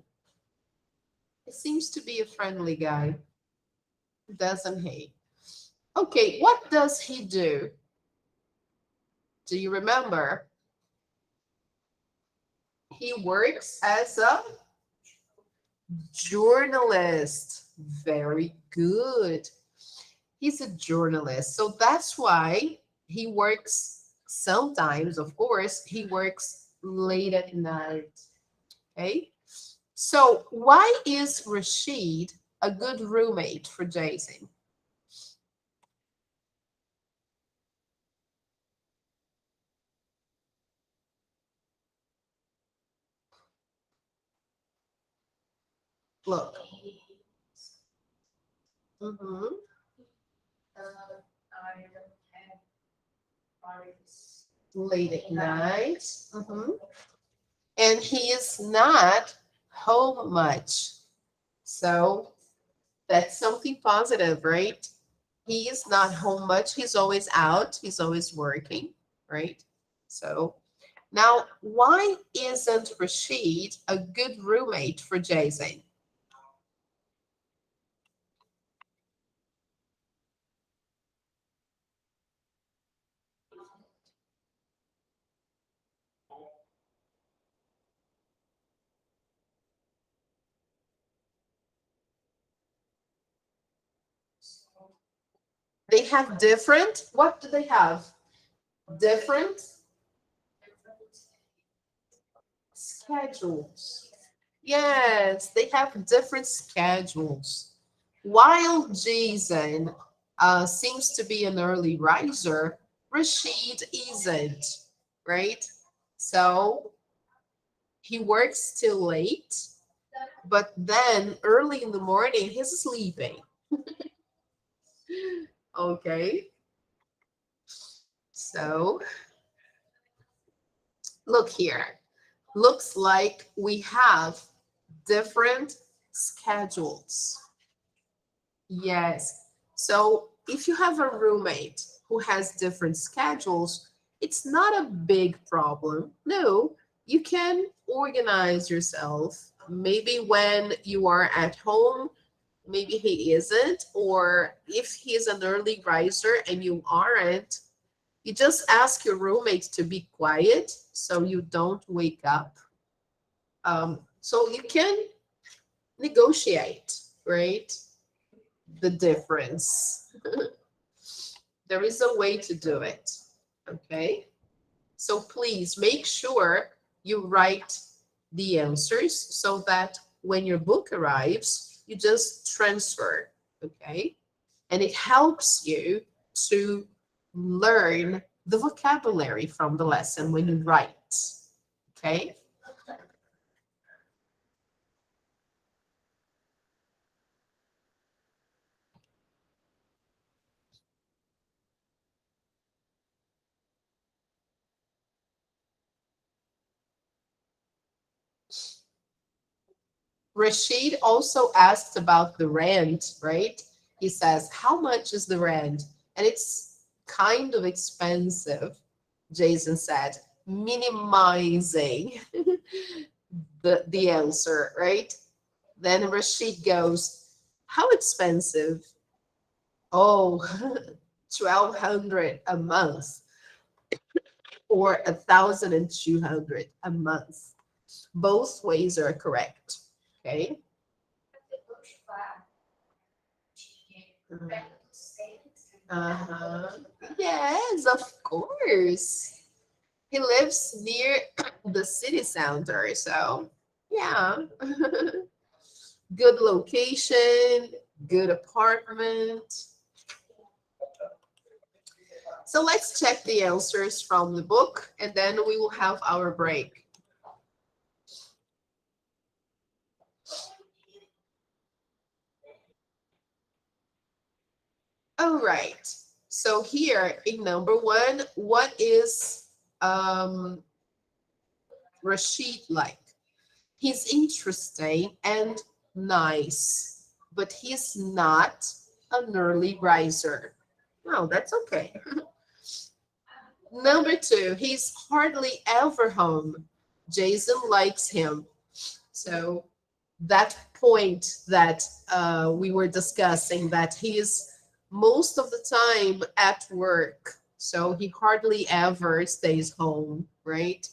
He seems to be a friendly guy, doesn't he? Okay, what does he do? Do you remember? He works as a journalist. Very good. He's a journalist. So that's why he works sometimes, of course, he works late at night. Okay. So why is Rashid a good roommate for Jason? Look. Mhm. Late at night. Mhm. And he is not home much. So that's something positive, right? He is not home much. He's always out. He's always working, right? So now, why isn't Rashid a good roommate for Jason? They have different, what do they have? Different schedules. Yes, they have different schedules. While Jason seems to be an early riser, Rashid isn't, right? So he works till late, but then early in the morning, he's sleeping. Okay, so look here. Looks like we have different schedules. Yes. So if you have a roommate who has different schedules, it's not a big problem. No, you can organize yourself. Maybe when you are at home, maybe he isn't, or if he's an early riser and you aren't, you just ask your roommate to be quiet so you don't wake up. So you can negotiate, right? The difference. There is a way to do it. Okay. So please make sure you write the answers so that when your book arrives, you just transfer. Okay. And it helps you to learn the vocabulary from the lesson when you write. Okay. Rashid also asked about the rent, right? He says, how much is the rent? And it's kind of expensive, Jason said, minimizing the answer, right? Then Rashid goes, how expensive? Oh, 1,200 a month or 1,200 a month. Both ways are correct, okay? Uh-huh. Yes, of course. He lives near the city center, so yeah. Good location, good apartment. So let's check the answers from the book and then we will have our break. All right. So here in number 1, what is Rashid like? He's interesting and nice, but he's not an early riser. No, that's okay. Number 2, he's hardly ever home. Jason likes him. So that point that we were discussing, that he is most of the time at work. So he hardly ever stays home, right?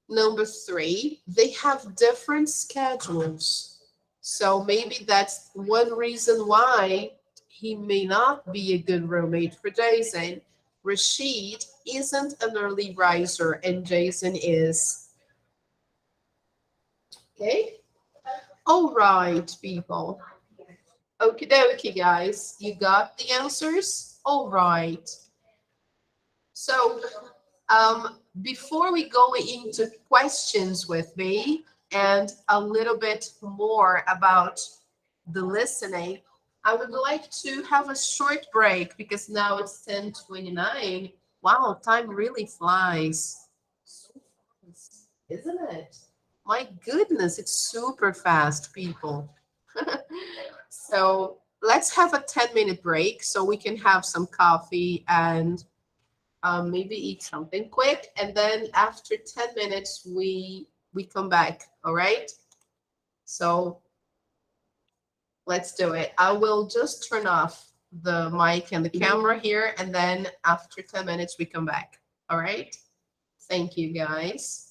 Number 3, they have different schedules. So maybe that's one reason why he may not be a good roommate for Jason. Rashid isn't an early riser and Jason is. Okay? All right, people. Okie dokie, guys. You got the answers? All right. So before we go into questions with me and a little bit more about the listening, I would like to have a short break because now it's 10:29. Wow, time really flies. So fast, isn't it? My goodness, it's super fast, people. So let's have a 10-minute break so we can have some coffee and maybe eat something quick, and then after 10 minutes we come back. All right, so let's do it. I will just turn off the mic and the camera here, and then after 10 minutes we come back. All right, thank you, guys.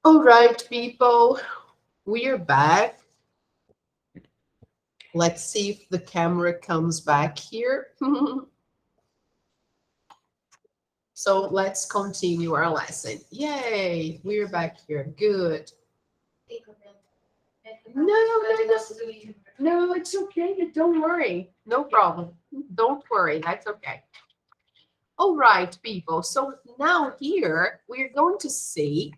All right, people, we're back. Let's see if the camera comes back here. So let's continue our lesson. Yay, we're back here. Good. No, it's okay. Don't worry. No problem. Don't worry. That's okay. All right, people. So now here we're going to see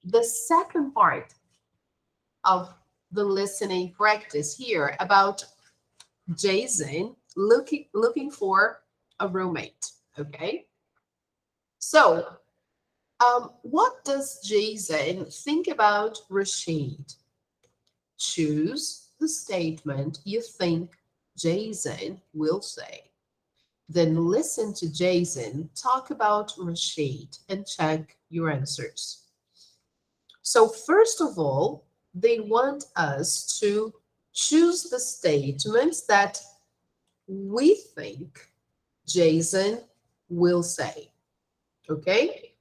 the second part of the listening practice here about Jason looking for a roommate. Okay. So, what does Jason think about Rashid? Choose the statement you think Jason will say. Then listen to Jason talk about Rashid and check your answers. So, first of all, they want us to choose the statements that we think Jason will say. Okay?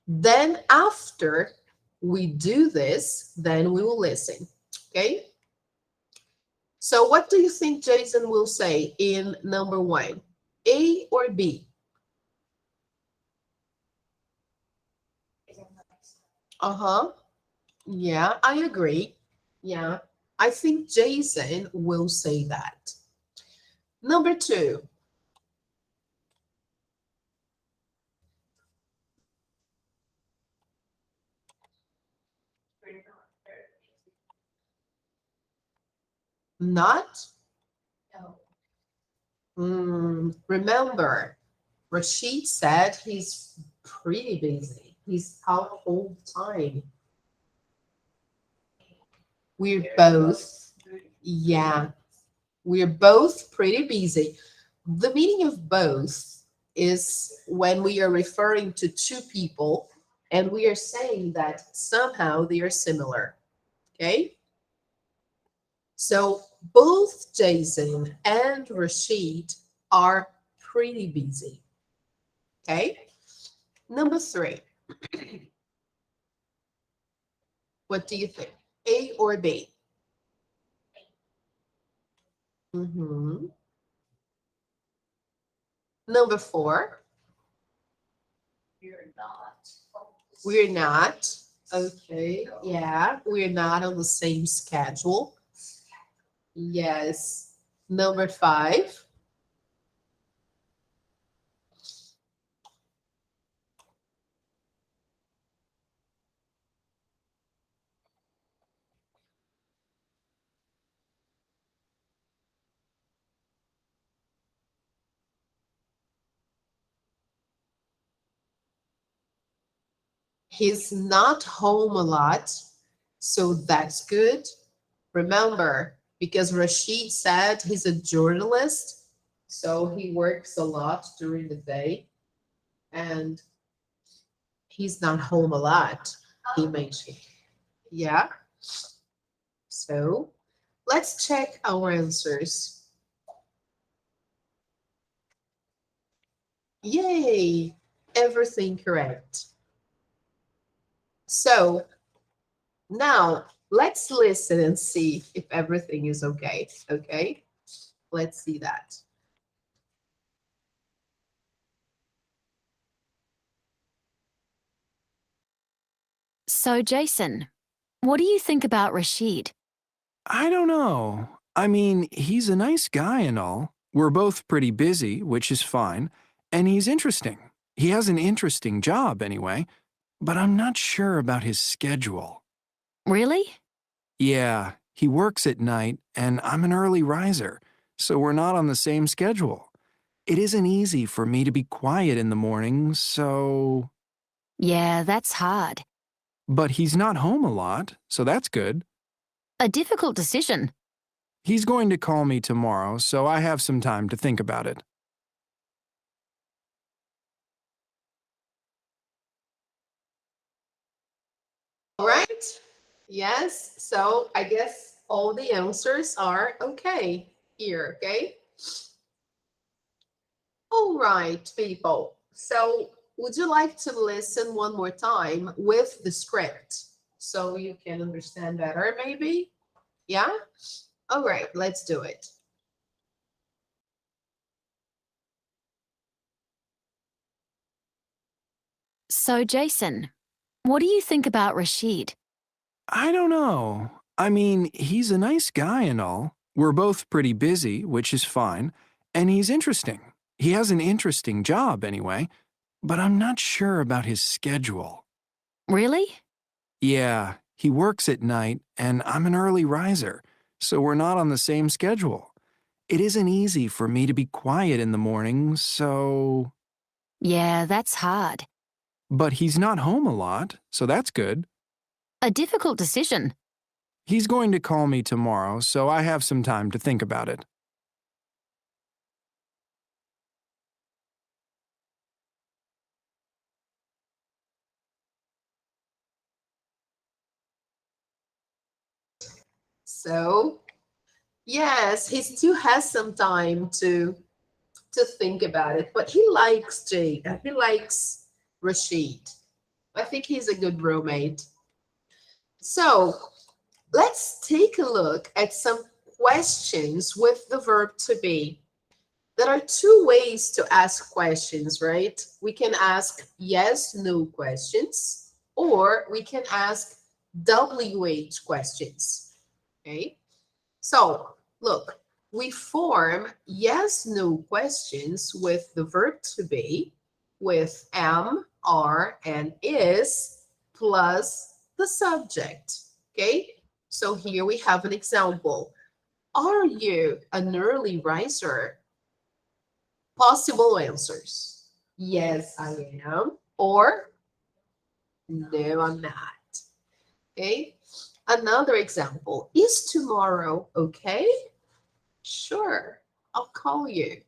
Then, after we do this, then we will listen. Okay? So, what do you think Jason will say in number 1? A or B? Uh-huh. Yeah, I agree. Yeah, I think Jason will say that. Number 2. Not? Remember, Rashid said he's pretty busy. He's out all the time. We're both, yeah, we're both pretty busy. The meaning of both is when we are referring to two people and we are saying that somehow they are similar. Okay? So both Jason and Rashid are pretty busy. Okay? Number 3. What do you think? A or B? Mhm. Number 4. We're not. Okay. Yeah, we're not on the same schedule. Yes. Number 5. He's not home a lot, so that's good. Remember, because Rashid said he's a journalist, so he works a lot during the day, and he's not home a lot, he mentioned. Yeah. So let's check our answers. Yay! Everything correct. So now let's listen and see if everything is okay. Okay? Let's see that. So, Jason, what do you think about Rashid? I don't know. I mean, he's a nice guy and all. We're both pretty busy, which is fine. And he's interesting. He has an interesting job anyway, but I'm not sure about his schedule. Really? Yeah, he works at night, and I'm an early riser, so we're not on the same schedule. It isn't easy for me to be quiet in the morning, so. Yeah, that's hard. But he's not home a lot, so that's good. A difficult decision. He's going to call me tomorrow, so I have some time to think about it. All right. Yes. So I guess all the answers are okay here. Okay. All right, people. So would you like to listen one more time with the script so you can understand better, maybe? Yeah? All right, let's do it. So, Jason, what do you think about Rashid? I don't know. I mean, he's a nice guy and all. We're both pretty busy, which is fine. And he's interesting. He has an interesting job anyway, but I'm not sure about his schedule. Really? Yeah, he works at night, and I'm an early riser, so we're not on the same schedule. It isn't easy for me to be quiet in the morning, so. Yeah, that's hard. But he's not home a lot, so that's good. A difficult decision. He's going to call me tomorrow, so I have some time to think about it. So, yes, he still has some time to think about it, but he likes Jake. He likes Rashid. I think he's a good roommate. So, let's take a look at some questions with the verb to be. There are two ways to ask questions, right? We can ask yes, no questions, or we can ask WH questions, okay? So, look, we form yes, no questions with the verb to be, with am, are, and is, plus the subject, okay? So here we have an example. Are you an early riser? Possible answers. Yes, I am. Or no, I'm not. Okay. Another example. Is tomorrow okay? Sure, I'll call you.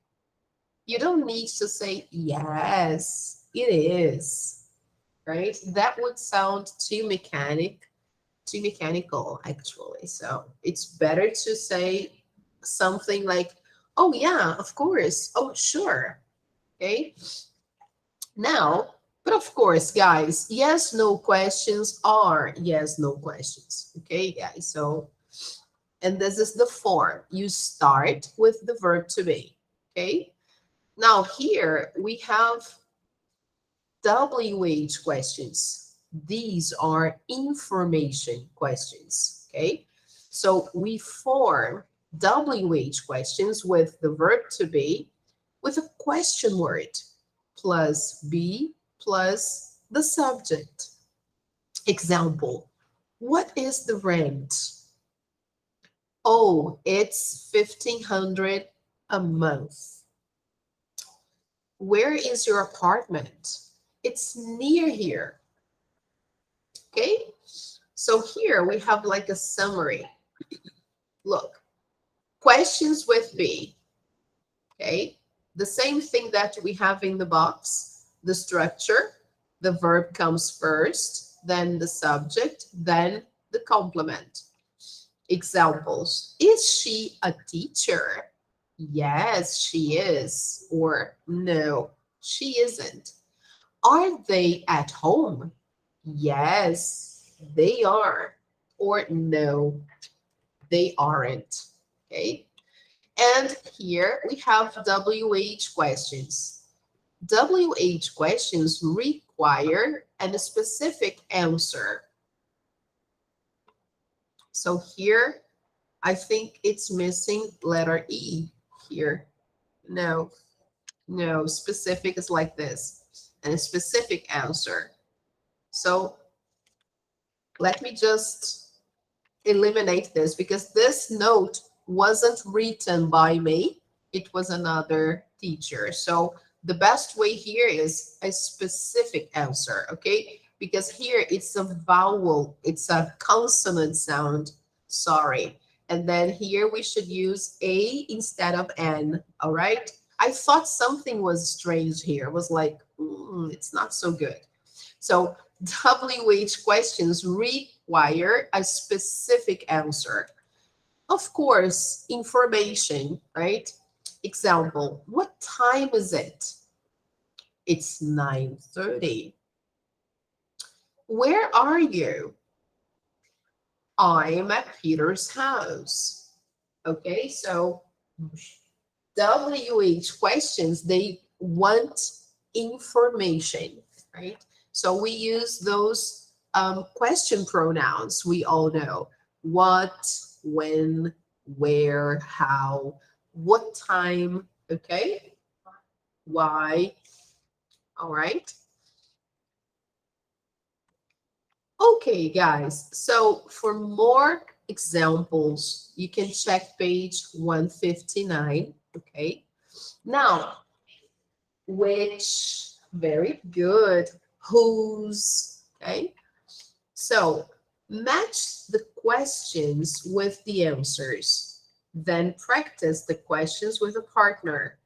You don't need to say yes, it is. Right? That would sound too mechanical actually. So it's better to say something like, oh yeah, of course. Oh, sure. Okay. Now, but of course, guys, yes, no questions are yes, no questions. Okay, guys. So, and this is the form. You start with the verb to be. Okay. Now here we have WH questions. These are information questions. Okay. So we form WH questions with the verb to be with a question word plus be plus the subject. Example, what is the rent? Oh, it's 1,500 a month. Where is your apartment? It's near here. Okay, so here we have like a summary. Look, questions with be. Okay, the same thing that we have in the box, the structure, the verb comes first, then the subject, then the complement. Examples, is she a teacher? Yes, she is. Or no, she isn't. Are they at home? Yes, they are. Or no, they aren't. Okay. And here we have WH questions. WH questions require a specific answer. So here, I think it's missing letter E here. No, no, specific is like this, and a specific answer. So let me just eliminate this because this note wasn't written by me. It was another teacher. So the best way here is a specific answer, okay? Because here it's a vowel, it's a consonant sound, sorry. And then here we should use A instead of N, all right? I thought something was strange here. It was like, it's not so good. So WH questions require a specific answer. Of course, information, right? Example, what time is it? It's 9:30. Where are you? I'm at Peter's house. Okay, so WH questions, they want information, right? So we use those question pronouns we all know. What, when, where, how, what time, okay? Why, all right? Okay, guys, so for more examples, you can check page 159, okay? Now, which, very good, whose, okay? So, match the questions with the answers. Then practice the questions with a partner.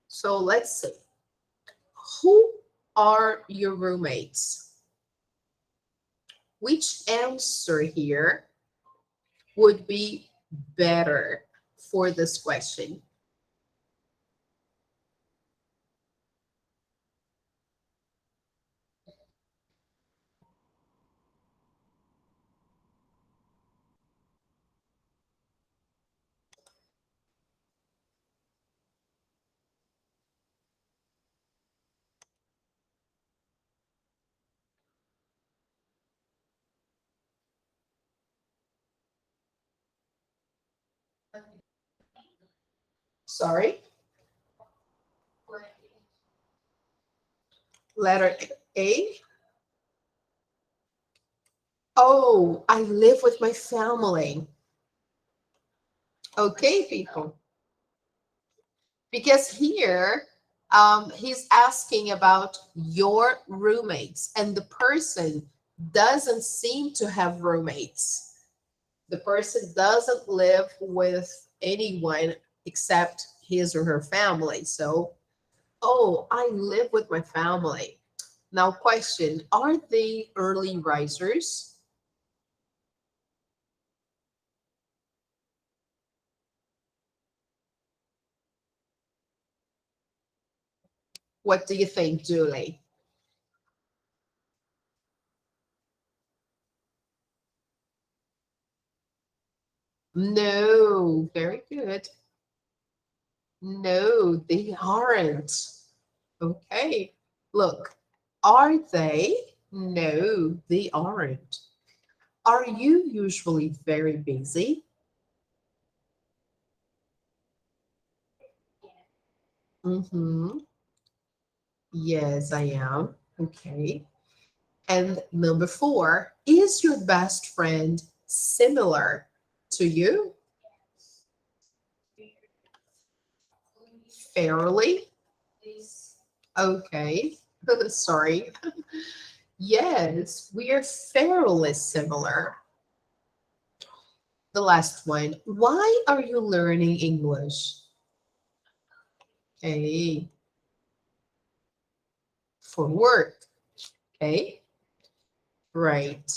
So let's see. Who are your roommates? Which answer here would be better for this question? Sorry? Letter A? Oh, I live with my family. Okay, people. Because here, he's asking about your roommates, and the person doesn't seem to have roommates. The person doesn't live with anyone except his or her family. So, oh, I live with my family. Now, question, are they early risers? What do you think, Julie? No, very good. No, they aren't. Okay, look, are they? No, they aren't. Are you usually very busy? Mm-hmm. Yes, I am. Okay. And number 4, is your best friend similar to you? Fairly? Okay. Sorry. Yes, we are fairly similar. The last one. Why are you learning English? Okay. For work. Okay. Right.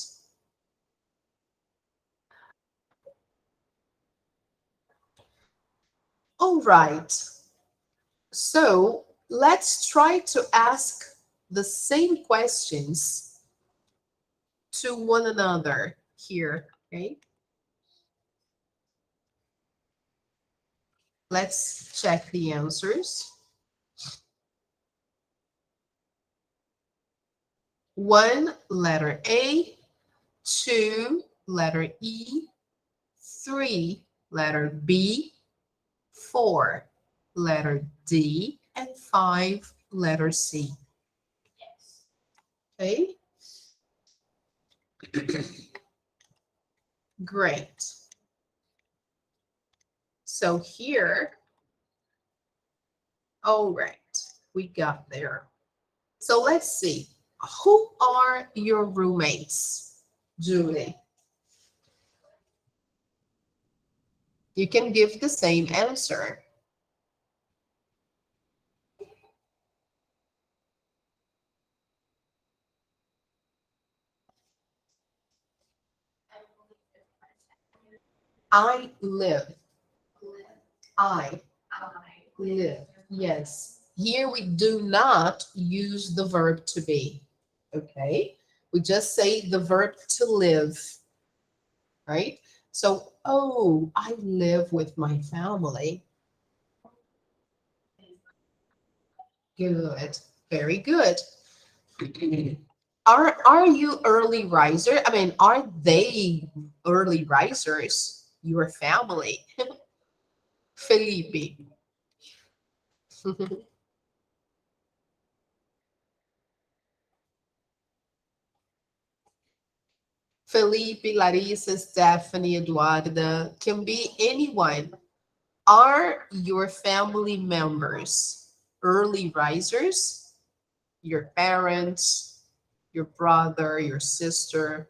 All right. So let's try to ask the same questions to one another here. Okay. Let's check the answers. 1, letter A. 2, letter E. 3, letter B. 4, letter D. And 5, letter C. Okay. Great. So here, all right, we got there. So let's see. Who are your roommates, Julie? You can give the same answer. I live. I live. Yes. Here we do not use the verb to be, okay? We just say the verb to live, right? So, oh, I live with my family. Good, very good. Are you early riser? I mean, are they early risers? Your family, Felipe. Felipe, Larissa, Stephanie, Eduarda, can be anyone. Are your family members early risers? Your parents, your brother, your sister?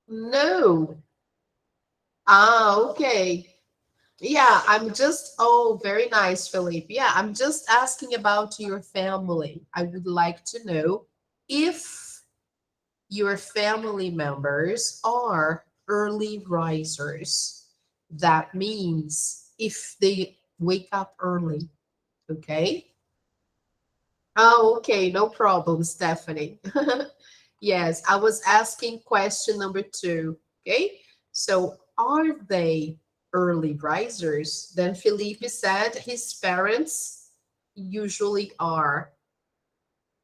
No. Ah, okay. Yeah, I'm just, oh, very nice, Philippe. Yeah, I'm just asking about your family. I would like to know if your family members are early risers. That means if they wake up early, okay? Oh, okay, no problem, Stephanie. Yes, I was asking question number 2, okay? So are they early risers? Then Felipe said his parents usually are.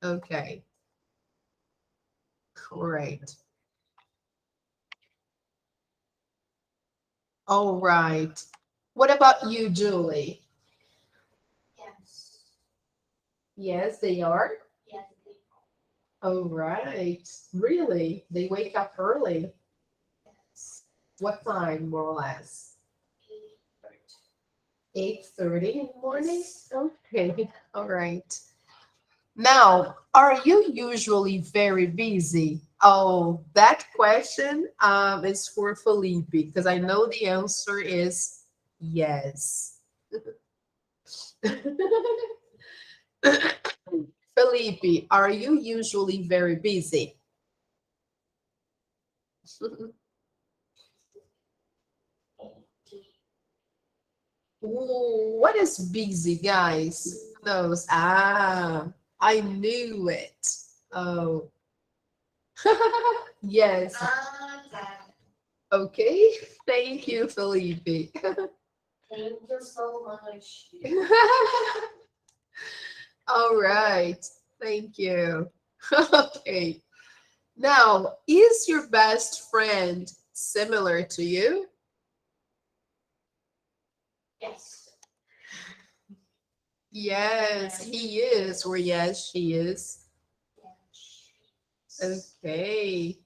Okay, great. All right. What about you, Julie? Yes, they are. All right. Really? They wake up early? What time, more or less? 8:30 in the morning? Okay. All right. Now, are you usually very busy? Oh, that question is for Felipe because I know the answer is yes. Felipe, are you usually very busy? Ooh, what is busy, guys? Who knows? Ah, I knew it. Oh, yes. Okay. Thank you, Felipe. Thank you so much. All right. Thank you. Okay. Now, is your best friend similar to you? Yes. Yes, he is, or yes, she is. Okay.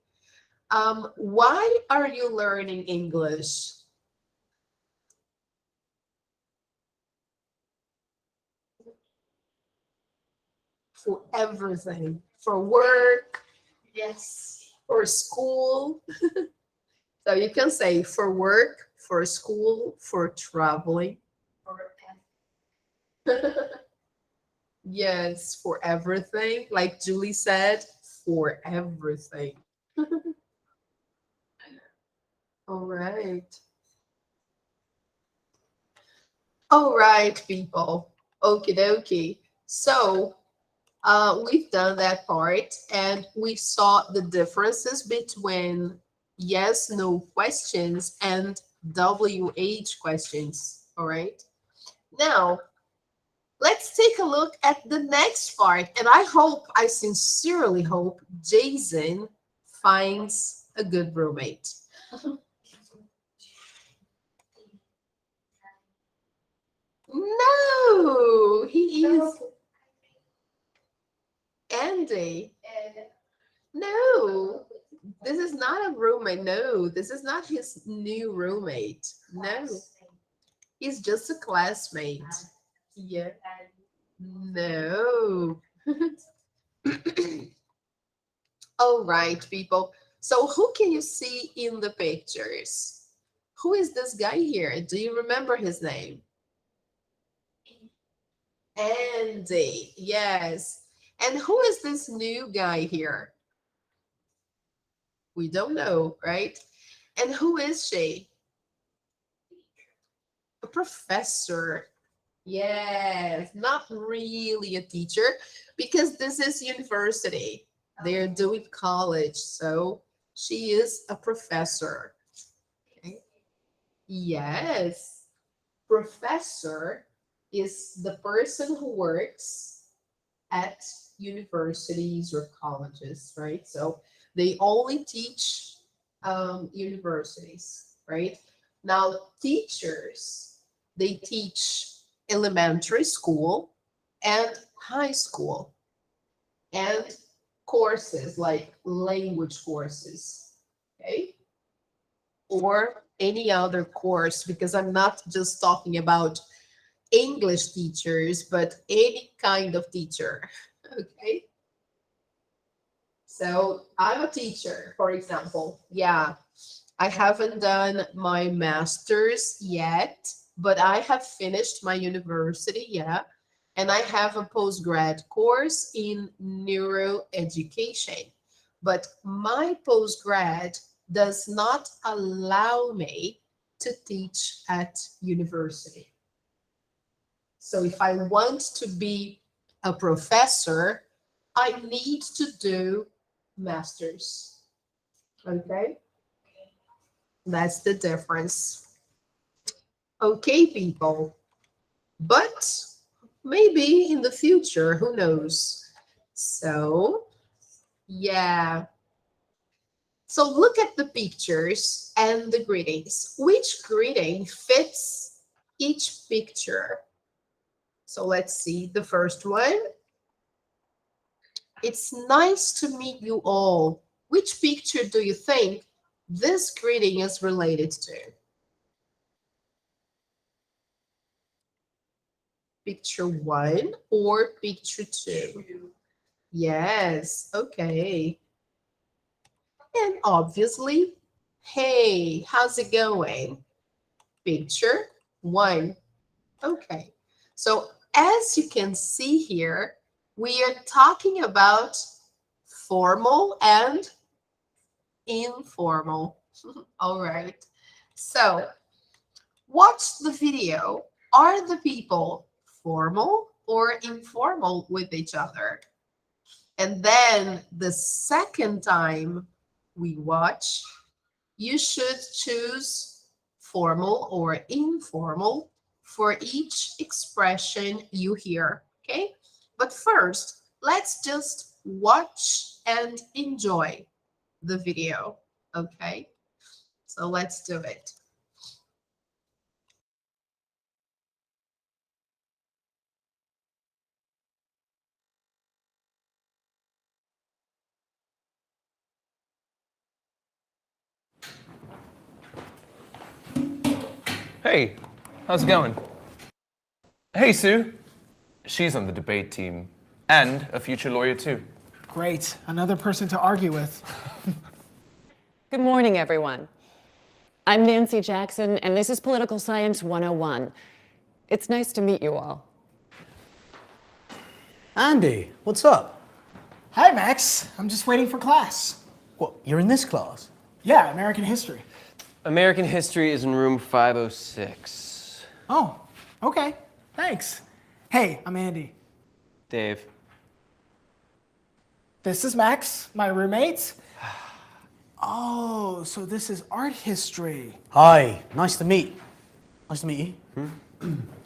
Why are you learning English? For everything, for work, Yes. for school. So you can say for work, for school, for traveling. Yes, for everything. Like Julie said, for everything. All right. All right, people. Okie dokie. So we've done that part and we saw the differences between yes, no questions and WH questions. All right. Now, let's take a look at the next part. And I sincerely hope Jason finds a good roommate. No, he is Andy. No, this is not a roommate. No, this is not his new roommate. No, he's just a classmate. Yeah. No. All right, people. So who can you see in the pictures? Who is this guy here? Do you remember his name? Andy. Yes. And who is this new guy here? We don't know, right? And who is she? A professor. Yes, not really a teacher because this is university. They're doing college, so she is a professor. Okay. Yes, professor is the person who works at universities or colleges, right? So they only teach universities, right? Now, teachers, they teach elementary school and high school and courses like language courses, okay? Or any other course, because I'm not just talking about English teachers, but any kind of teacher, okay? So I'm a teacher, for example. Yeah, I haven't done my master's yet, but I have finished my university, yeah. And I have a postgrad course in neuroeducation. But my postgrad does not allow me to teach at university. So if I want to be a professor, I need to do masters. Okay? That's the difference. Okay, people. But maybe in the future, who knows? So, yeah. So look at the pictures and the greetings. Which greeting fits each picture? So let's see the first one. It's nice to meet you all. Which picture do you think this greeting is related to? Picture 1 or picture 2? Yes, okay. And obviously, hey, how's it going? Picture 1. Okay. So as you can see here, we are talking about formal and informal. All right. So watch the video. Are the people formal or informal with each other? And then the second time we watch, you should choose formal or informal for each expression you hear. Okay. But first, let's just watch and enjoy the video. Okay. So let's do it. Hey, how's it going? Hey, Sue. She's on the debate team and a future lawyer, too. Great, another person to argue with. Good morning, everyone. I'm Nancy Jackson, and this is Political Science 101. It's nice to meet you all. Andy, what's up? Hi, Max. I'm just waiting for class. What, you're in this class? Yeah, American history. American history is in room 506. Oh, okay. Thanks. Hey, I'm Andy. Dave. This is Max, my roommate. Oh, so this is art history. Hi, nice to meet you.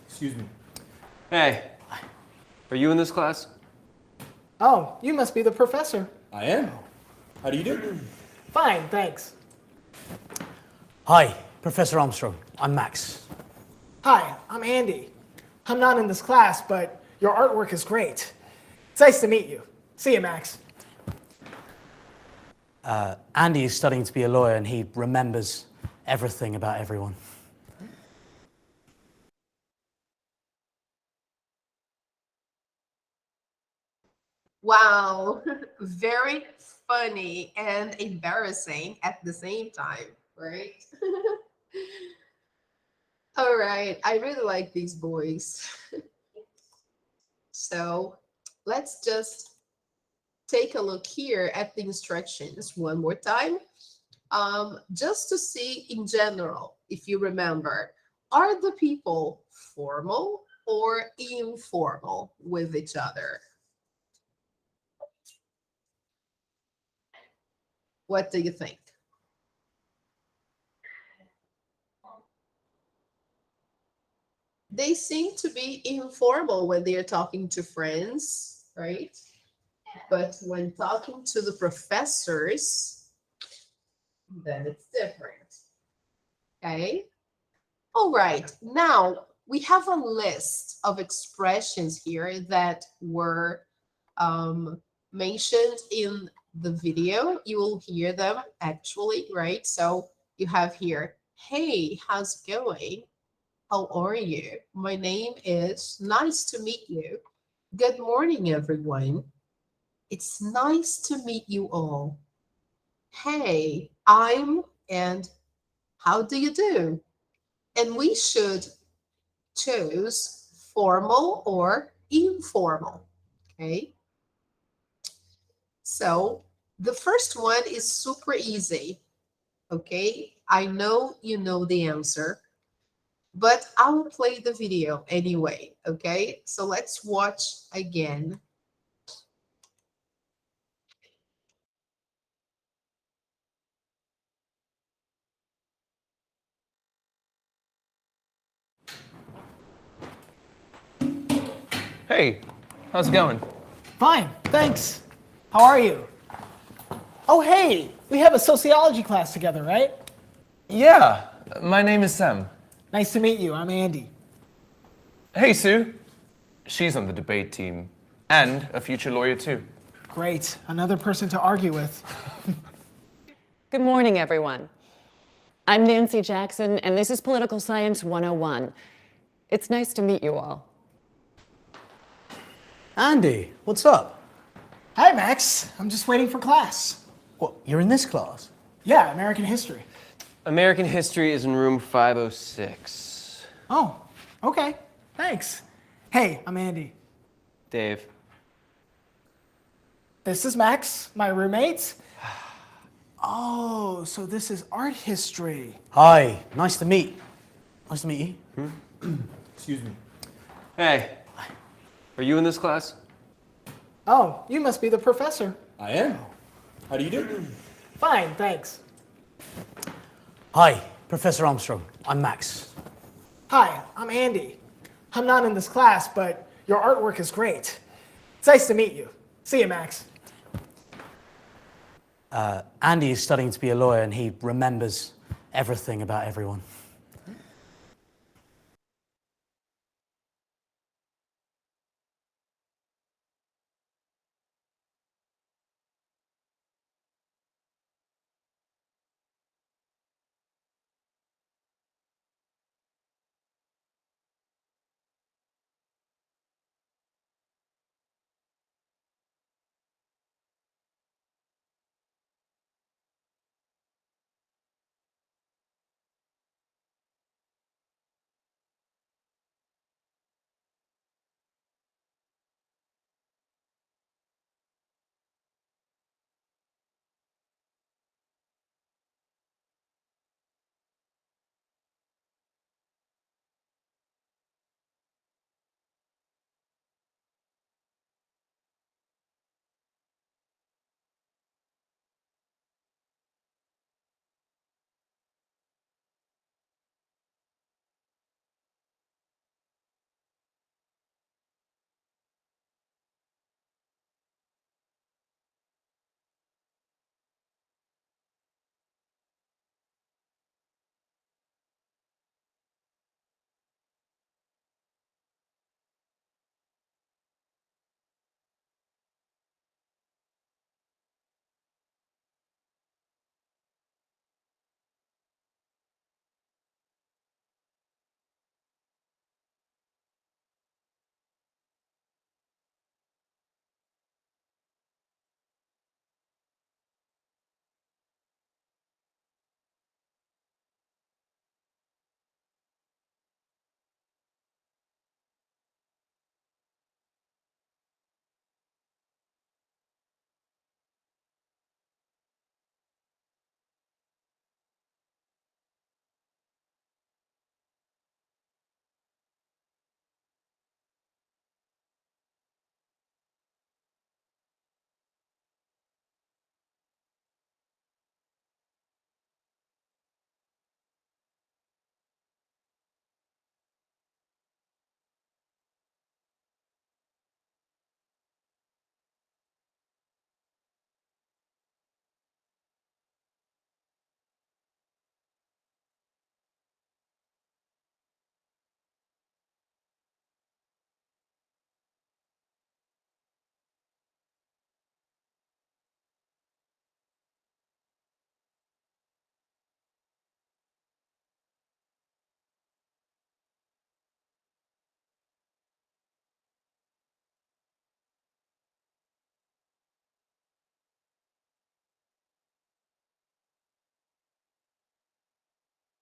Excuse me. Hey, are you in this class? Oh, you must be the professor. I am. How do you do? Fine, thanks. Hi, Professor Armstrong. I'm Max. Hi, I'm Andy. I'm not in this class, but your artwork is great. It's nice to meet you. See you, Max. Andy is studying to be a lawyer and he remembers everything about everyone. Wow, very funny and embarrassing at the same time, right? All right, I really like these boys. So let's just take a look here at the instructions one more time, just to see in general, if you remember, are the people formal or informal with each other? What do you think? They seem to be informal when they're talking to friends, right? But when talking to the professors, then it's different. Okay? All right. Now we have a list of expressions here that were mentioned in the video. You will hear them actually, right? So you have here, hey, how's it going? How are you? My name is, nice to meet you. Good morning, everyone. It's nice to meet you all. Hey, I'm, and how do you do? And we should choose formal or informal, okay? So the first one is super easy, okay? I know you know the answer, but I will play the video anyway, okay? So let's watch again. Hey, how's it going? Fine, thanks. How are you? Oh, hey, we have a sociology class together, right? Yeah, my name is Sam. Nice to meet you. I'm Andy. Hey, Sue. She's on the debate team and a future lawyer, too. Great, another person to argue with. Good morning, everyone. I'm Nancy Jackson, and this is Political Science 101. It's nice to meet you all. Andy, what's up? Hi, Max. I'm just waiting for class. What, you're in this class? Yeah, American history. American history is in room 506. Oh, okay. Thanks. Hey, I'm Andy. Dave. This is Max, my roommate. Oh, so this is art history. Hi, nice to meet you. Excuse me. Hey, are you in this class? Oh, you must be the professor. I am. How do you do? Fine, thanks. Hi, Professor Armstrong. I'm Max. Hi, I'm Andy. I'm not in this class, but your artwork is great. It's nice to meet you. See you, Max. Andy is studying to be a lawyer and he remembers everything about everyone.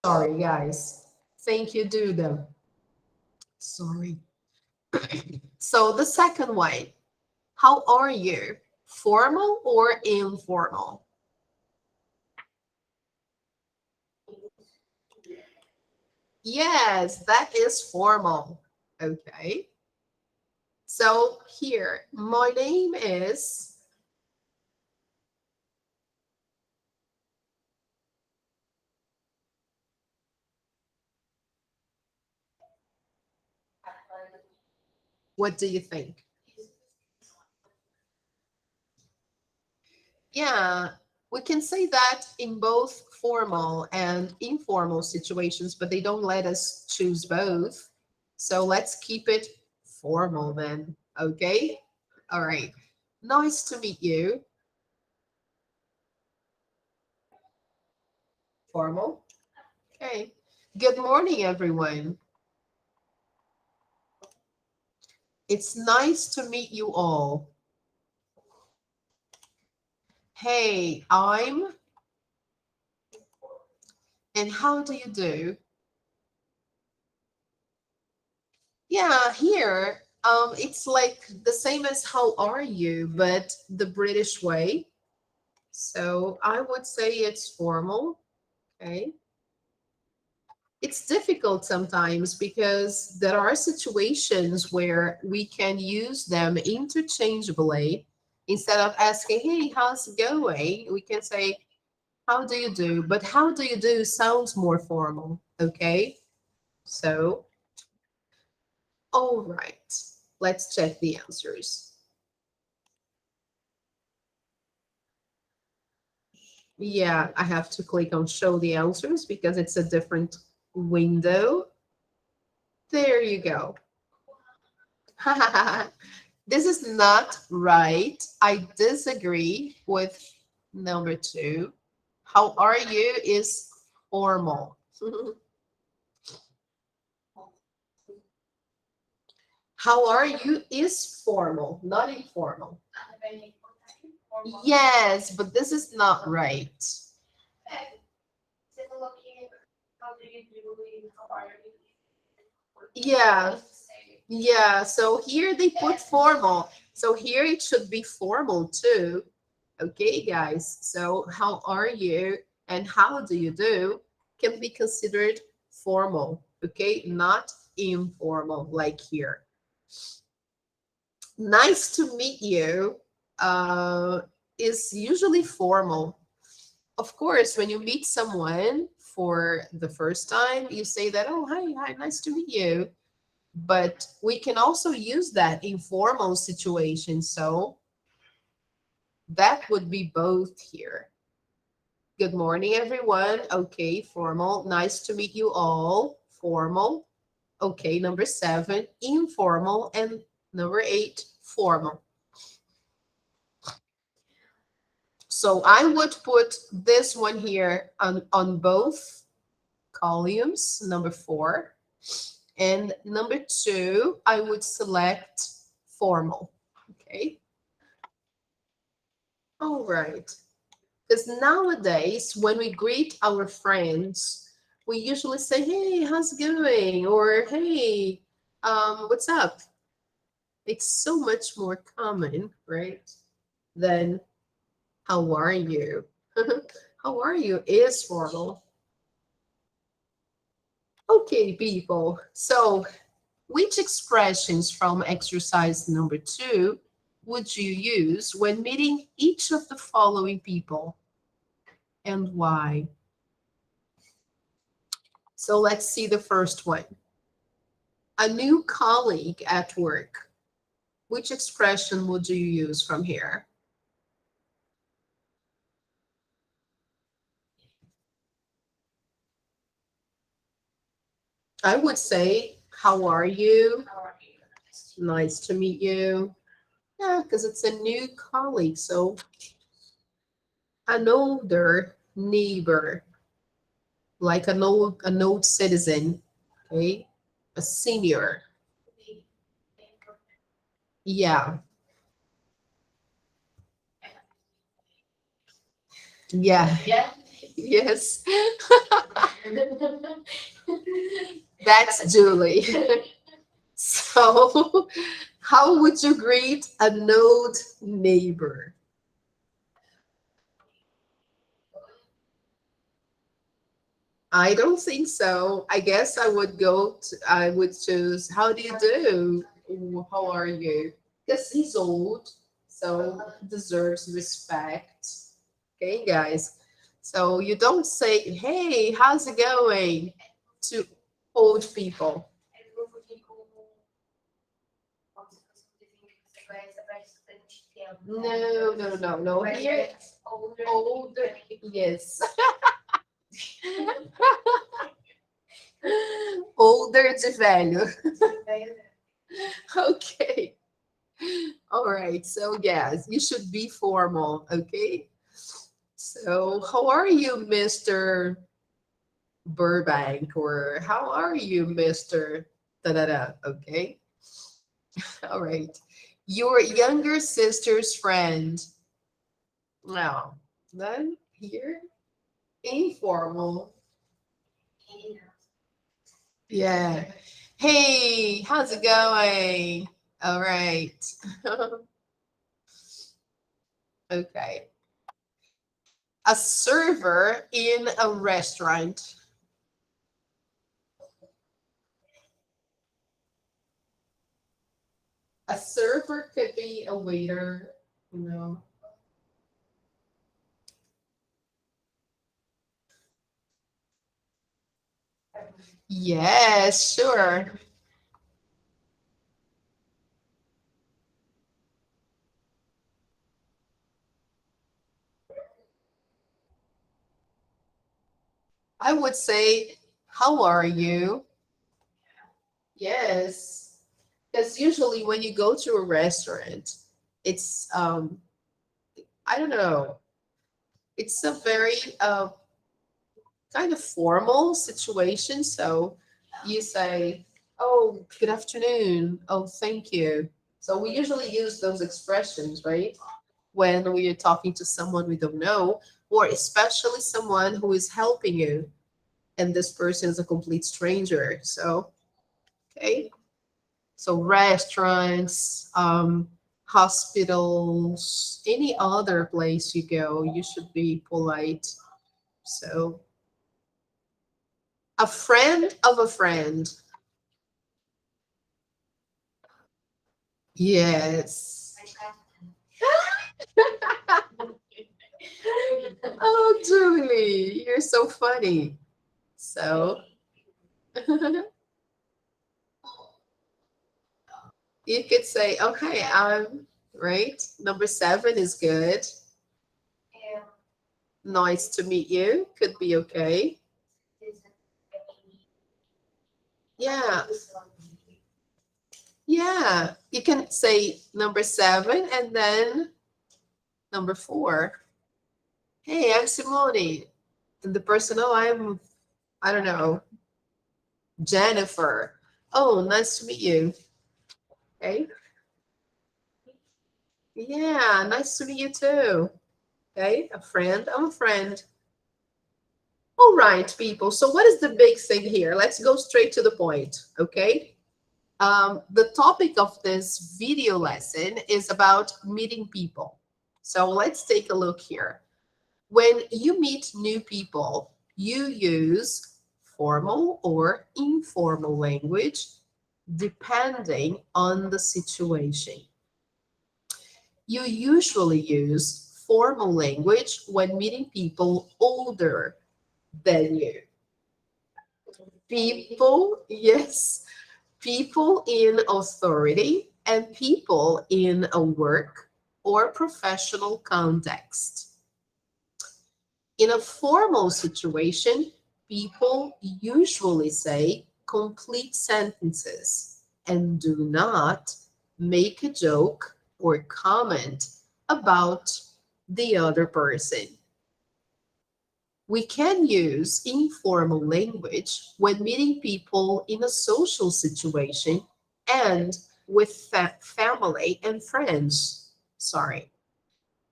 Sorry, guys. Thank you, do them. Sorry. So the second one, how are you? Formal or informal? Yes, that is formal. Okay. So here, my name is. What do you think? Yeah, we can say that in both formal and informal situations, but they don't let us choose both. So let's keep it formal then. Okay. All right. Nice to meet you. Formal. Okay. Good morning, everyone. It's nice to meet you all. Hey, I'm. And how do you do? Yeah, here, it's like the same as how are you, but the British way. So I would say it's formal. Okay. It's difficult sometimes because there are situations where we can use them interchangeably. Instead of asking, hey, how's it going? We can say, how do you do? But how do you do sounds more formal. Okay. So, all right. Let's check the answers. Yeah, I have to click on show the answers because it's a different window. There you go. This is not right. I disagree with number 2. How are you is formal. How are you is formal, not informal. Yes, but this is not right. Yeah. Yeah, so here they put formal. So here it should be formal too. Okay, guys. So how are you and how do you do can be considered formal. Okay, not informal like here. Nice to meet you is usually formal. Of course, when you meet someone for the first time, you say that, oh, hi, nice to meet you. But we can also use that in formal situations. So that would be both here. Good morning, everyone. Okay, formal. Nice to meet you all. Formal. Okay, number 7, informal. And number 8, formal. So I would put this one here on both columns, number 4. And number 2, I would select formal. Okay. All right. Because nowadays, when we greet our friends, we usually say, hey, how's it going? Or, hey, what's up? It's so much more common, right? Than how are you? How are you is formal. Okay, people. So, which expressions from exercise number 2 would you use when meeting each of the following people? And why? So let's see the first one. A new colleague at work. Which expression would you use from here? I would say, how are you? Nice to meet you. Yeah, because it's a new colleague. So an older neighbor, like an old citizen, okay? A senior. Yeah. Yeah. Yes. That's Julie. So, how would you greet an old neighbor? I don't think so. I guess I would choose, how do you do? Ooh, how are you? Because he's old, so deserves respect. Okay, guys. So you don't say, hey, how's it going, to old people. No, no, no, no. Here, older, yes. Older de velho. Okay. All right. So yes, you should be formal. Okay. So how are you, Mr. Burbank? Or how are you, Mr. Da da da? Okay. All right. Your younger sister's friend. Now, then here, informal. Yeah. Hey, how's it going? All right. Okay. A server in a restaurant. A server could be a waiter, you know. Yes, sure. I would say, how are you? Yes. Because usually when you go to a restaurant, it's I don't know, it's a very kind of formal situation. So you say, oh, good afternoon. Oh, thank you. So we usually use those expressions, right? When we are talking to someone we don't know, or especially someone who is helping you, and this person is a complete stranger. So, okay. So restaurants, hospitals, any other place you go, you should be polite. So a friend of a friend. Yes. Oh, Julie, you're so funny. So you could say, okay, right. Number 7 is good. Nice to meet you. Could be okay. Yeah. Yeah. You can say number 7 and then number 4. Hey, I'm Simone. And the person, oh, I don't know, Jennifer. Oh, nice to meet you. Okay. Yeah, nice to meet you too. Okay, a friend. I'm a friend. All right, people. So what is the big thing here? Let's go straight to the point. Okay. The topic of this video lesson is about meeting people. So let's take a look here. When you meet new people, you use formal or informal language depending on the situation. You usually use formal language when meeting people older than you. People, yes, people in authority and people in a work or professional context. In a formal situation, people usually say complete sentences and do not make a joke or comment about the other person. We can use informal language when meeting people in a social situation and with family and friends. Sorry.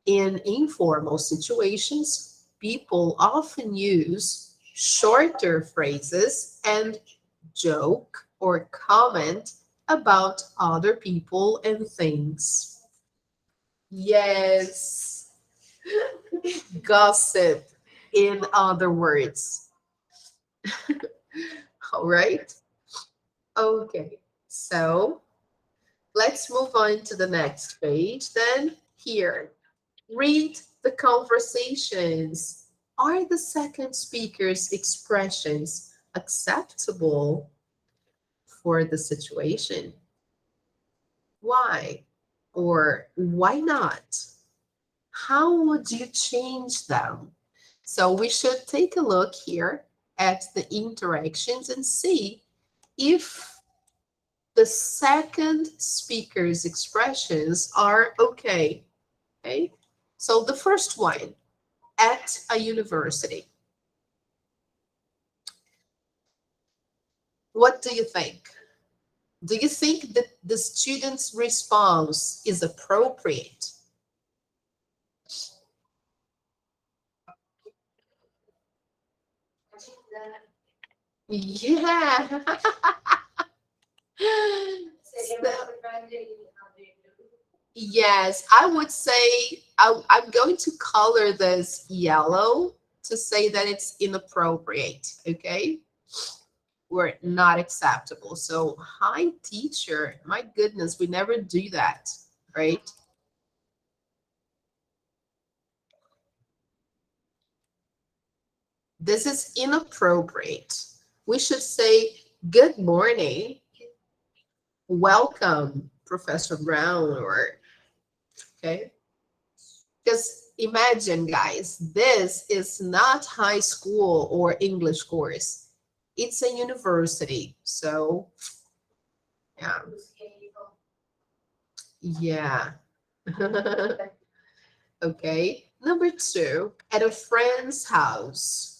In informal situations, people often use shorter phrases and joke or comment about other people and things. Yes. Gossip, in other words. All right. Okay. So let's move on to the next page then. Here, read the conversations. Are the second speaker's expressions acceptable for the situation? Why? Or why not? How would you change them? So we should take a look here at the interactions and see if the second speaker's expressions are okay. Okay. So the first one, at a university. What do you think? Do you think that the student's response is appropriate? Yeah. Yes, I would say I'm going to color this yellow to say that it's inappropriate, okay? Or not acceptable. So, hi, teacher. My goodness, we never do that, right? This is inappropriate. We should say, good morning, welcome, Professor Brown, or, okay? Because imagine, guys, this is not high school or English course. It's a university. So, yeah. Yeah. Okay. Number 2, at a friend's house.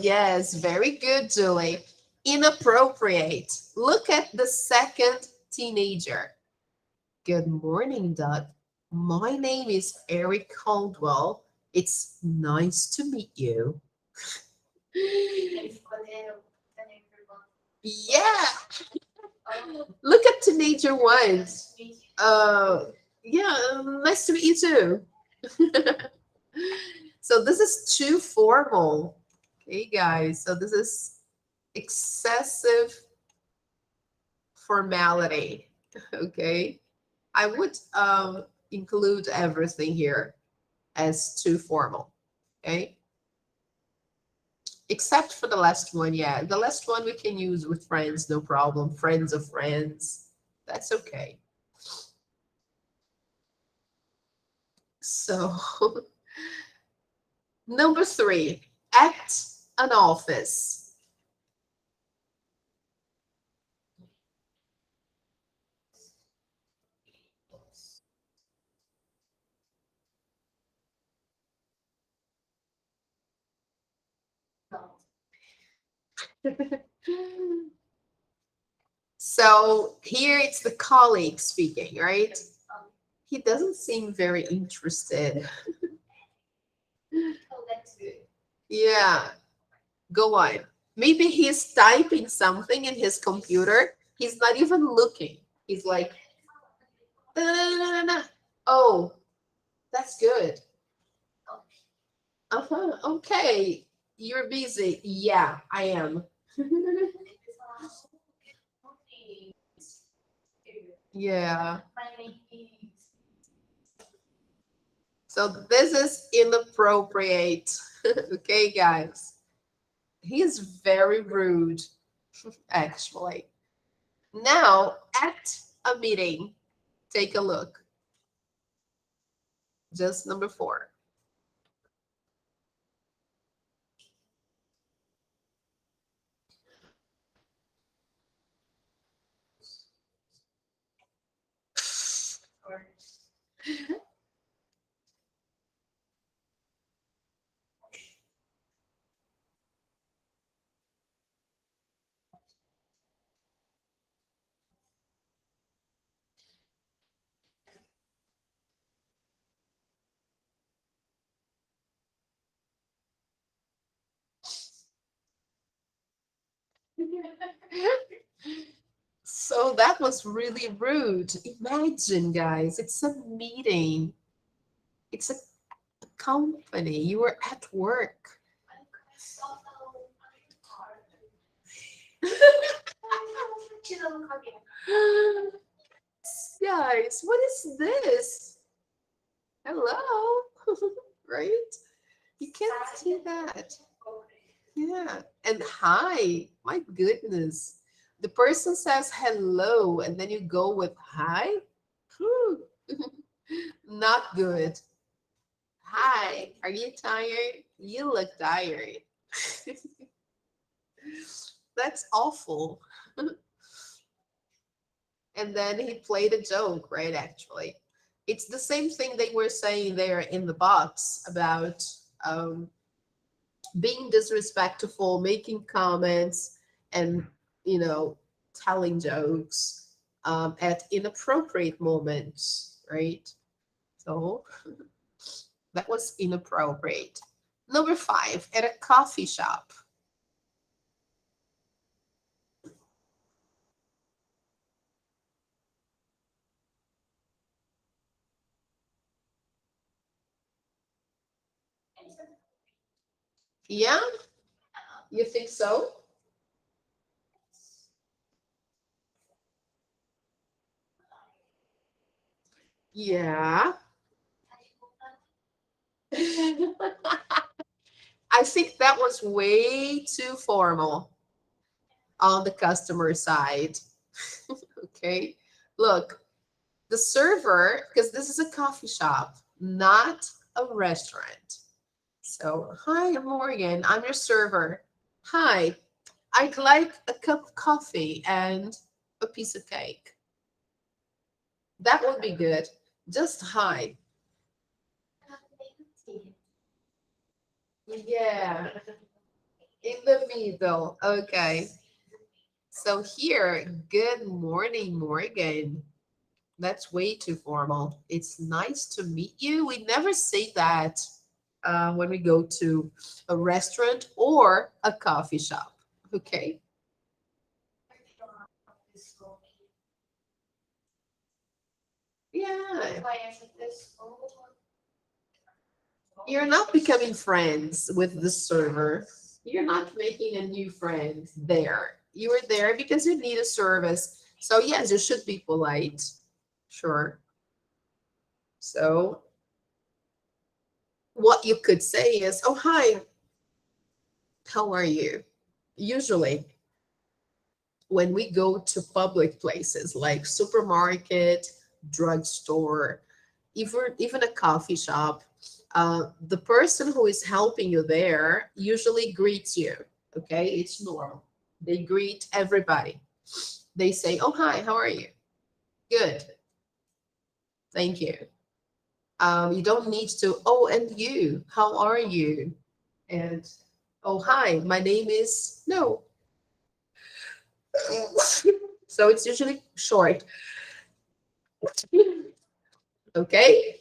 Yes, very good, Julie. Inappropriate. Look at the second teenager. Good morning, Doug. My name is Eric Caldwell. It's nice to meet you. Yeah. Look at teenager ones. Yeah, nice to meet you too. So this is too formal. Okay, guys. So this is excessive formality. Okay. I would include everything here as too formal. Okay. Except for the last one, yeah. The last one we can use with friends, no problem. Friends of friends. That's okay. So, number 3, at an office. So here it's the colleague speaking, right? He doesn't seem very interested. Oh, that's good. Yeah, go on. Maybe he's typing something in his computer. He's not even looking. He's like, "Da-da-da-da-da." Oh, that's good. Uh-huh. Okay. You're busy. Yeah, I am. Yeah. So this is inappropriate. Okay, guys. He is very rude, actually. Now, at a meeting, take a look. Just number 4. So that was really rude. Imagine, guys, it's a meeting. It's a company. You were at work. Guys, what is this? Hello? Right? You can't see that. Yeah. And hi. My goodness. The person says hello and then you go with hi. Whew. Not good. Hi. Are you tired? You look tired. That's awful. And then he played a joke, right? Actually, it's the same thing they were saying there in the box about being disrespectful, making comments, and telling jokes at inappropriate moments, right? So that was inappropriate. Number 5, at a coffee shop. Yeah, you think so? Yeah. I think that was way too formal on the customer side. Okay. Look, the server, because this is a coffee shop, not a restaurant. So, hi, Morgan. I'm your server. Hi, I'd like a cup of coffee and a piece of cake. That would be good. Just hi. Yeah, in the middle. Okay. So here, good morning, Morgan. That's way too formal. It's nice to meet you. We never say that when we go to a restaurant or a coffee shop. Okay. Yeah. You're not becoming friends with the server. You're not making a new friend there. You were there because you need a service. So yes, you should be polite. Sure. So what you could say is, oh, hi, how are you? Usually, when we go to public places like supermarket, drugstore, even a coffee shop, the person who is helping you there usually greets you. Okay, it's normal. They greet everybody. They say, "Oh, hi, how are you? Good, thank you." You don't need to. Oh, and you, how are you? And oh, hi, my name is no. So it's usually short. Okay.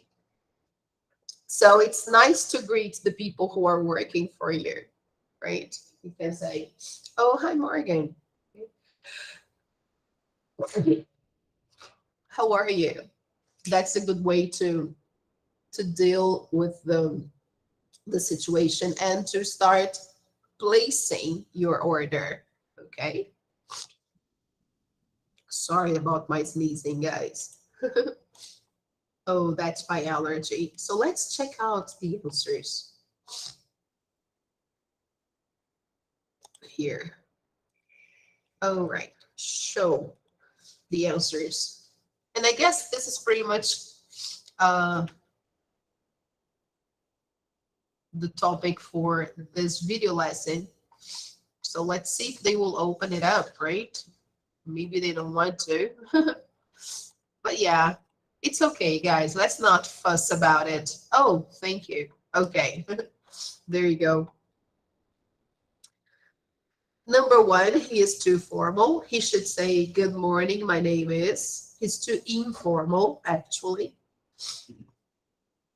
So it's nice to greet the people who are working for you, right? You can say, oh, hi, Morgan. How are you? That's a good way to deal with the situation and to start placing your order. Okay. Sorry about my sneezing, guys. Oh, that's my allergy. So let's check out the answers here. All right, show the answers. And I guess this is pretty much the topic for this video lesson. So let's see if they will open it up, right? Maybe they don't want to. But yeah, it's okay, guys. Let's not fuss about it. Oh, thank you. Okay, there you go. Number 1, he is too formal. He should say, good morning, my name is. He's too informal, actually.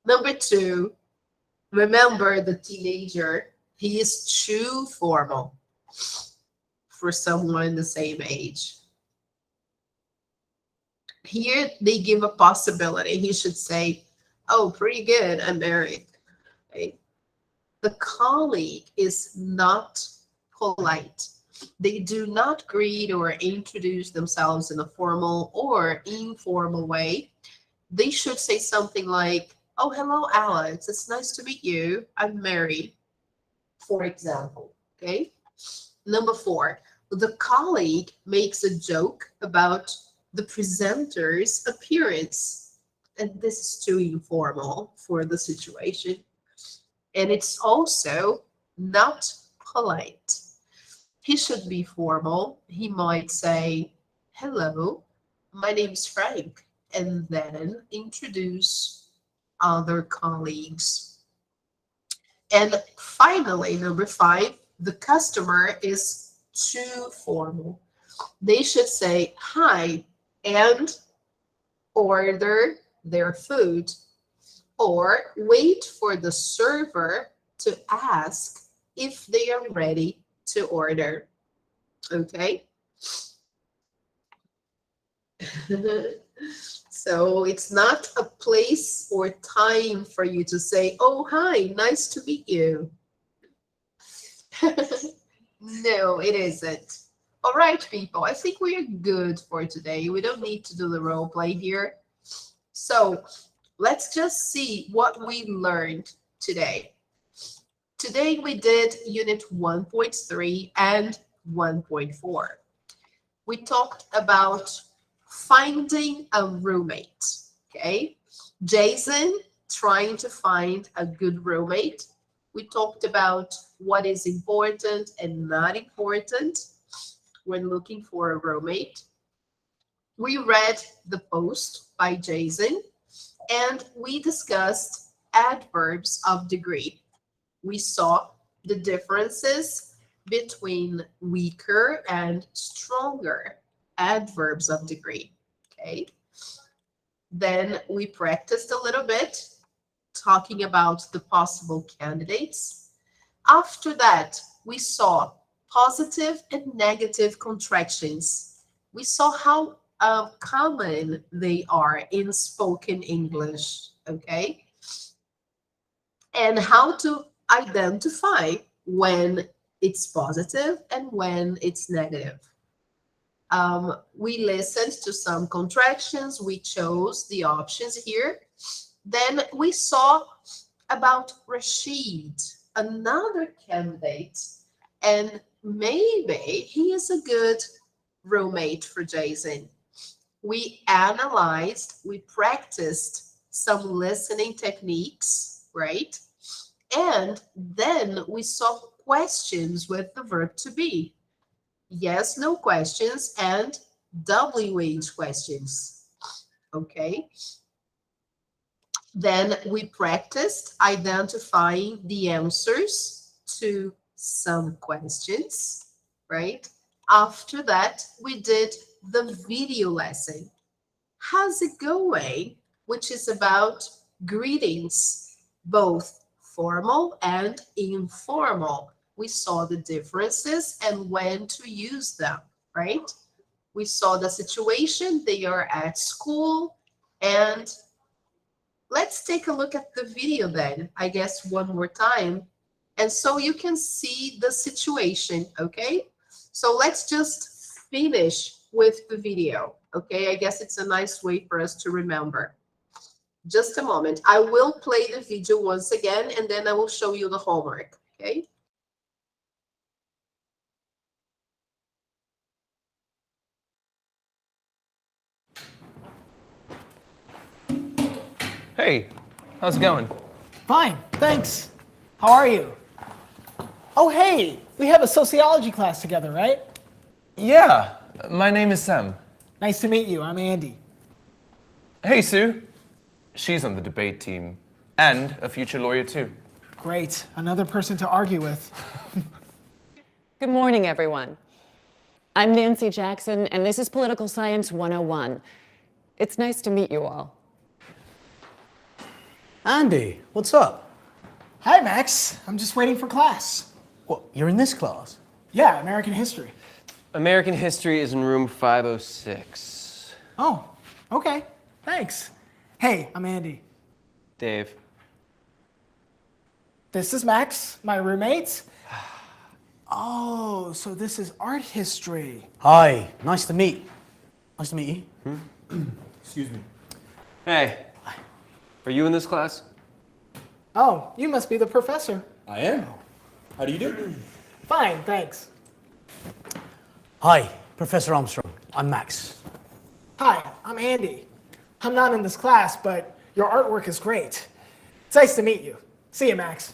Number 2, remember the teenager. He is too formal. for someone the same age. Here they give a possibility. He should say, oh, pretty good, I'm married. Okay. The colleague is not polite. They do not greet or introduce themselves in a formal or informal way. They should say something like, oh, hello, Alex. It's nice to meet you. I'm married, for example. Okay. Number 4, the colleague makes a joke about the presenter's appearance. And this is too informal for the situation. And it's also not polite. He should be formal. He might say, hello, my name's Frank, and then introduce other colleagues. And finally, number 5, the customer is too formal. They should say hi and order their food, or wait for the server to ask if they are ready to order. Okay? So it's not a place or time for you to say, oh, hi, nice to meet you. No, it isn't. All right, people, I think we are good for today. We don't need to do the role play here. So let's just see what we learned today. Today we did Unit 1.3 and 1.4. We talked about finding a roommate, okay? Jason trying to find a good roommate. We talked about what is important and not important when looking for a roommate. We read the post by Jason, and we discussed adverbs of degree. We saw the differences between weaker and stronger adverbs of degree, okay? Then we practiced a little bit, talking about the possible candidates. After that, we saw positive and negative contractions. We saw how common they are in spoken English, okay? And how to identify when it's positive and when it's negative. We listened to some contractions. We chose the options here. Then we saw about Rashid, another candidate, and maybe he is a good roommate for Jason. We analyzed, we practiced some listening techniques, right? And then we saw questions with the verb to be. Yes, no questions, and WH questions. Okay. Then we practiced identifying the answers to some questions, right? After that, we did the video lesson. How's it going? Which is about greetings, both formal and informal. We saw the differences and when to use them, right? We saw the situation, they are at school, and let's take a look at the video then, I guess one more time. And so you can see the situation, okay? So let's just finish with the video, okay? I guess it's a nice way for us to remember. Just a moment. I will play the video once again, and then I will show you the homework, okay? Hey, how's it going? Fine, thanks. How are you? Oh, hey, we have a sociology class together, right? Yeah, my name is Sam. Nice to meet you. I'm Andy. Hey, Sue. She's on the debate team and a future lawyer, too. Great, another person to argue with. Good morning, everyone. I'm Nancy Jackson, and this is Political Science 101. It's nice to meet you all. Andy, what's up? Hi, Max. I'm just waiting for class. What, you're in this class? Yeah, American history. American history is in room 506. Oh, okay. Thanks. Hey, I'm Andy. Dave. This is Max, my roommate. Oh, so this is art history. Hi, nice to meet you. Excuse me. Hey, are you in this class? Oh, you must be the professor. I am. How do you do? Fine, thanks. Hi, Professor Armstrong. I'm Max. Hi, I'm Andy. I'm not in this class, but your artwork is great. It's nice to meet you. See you, Max.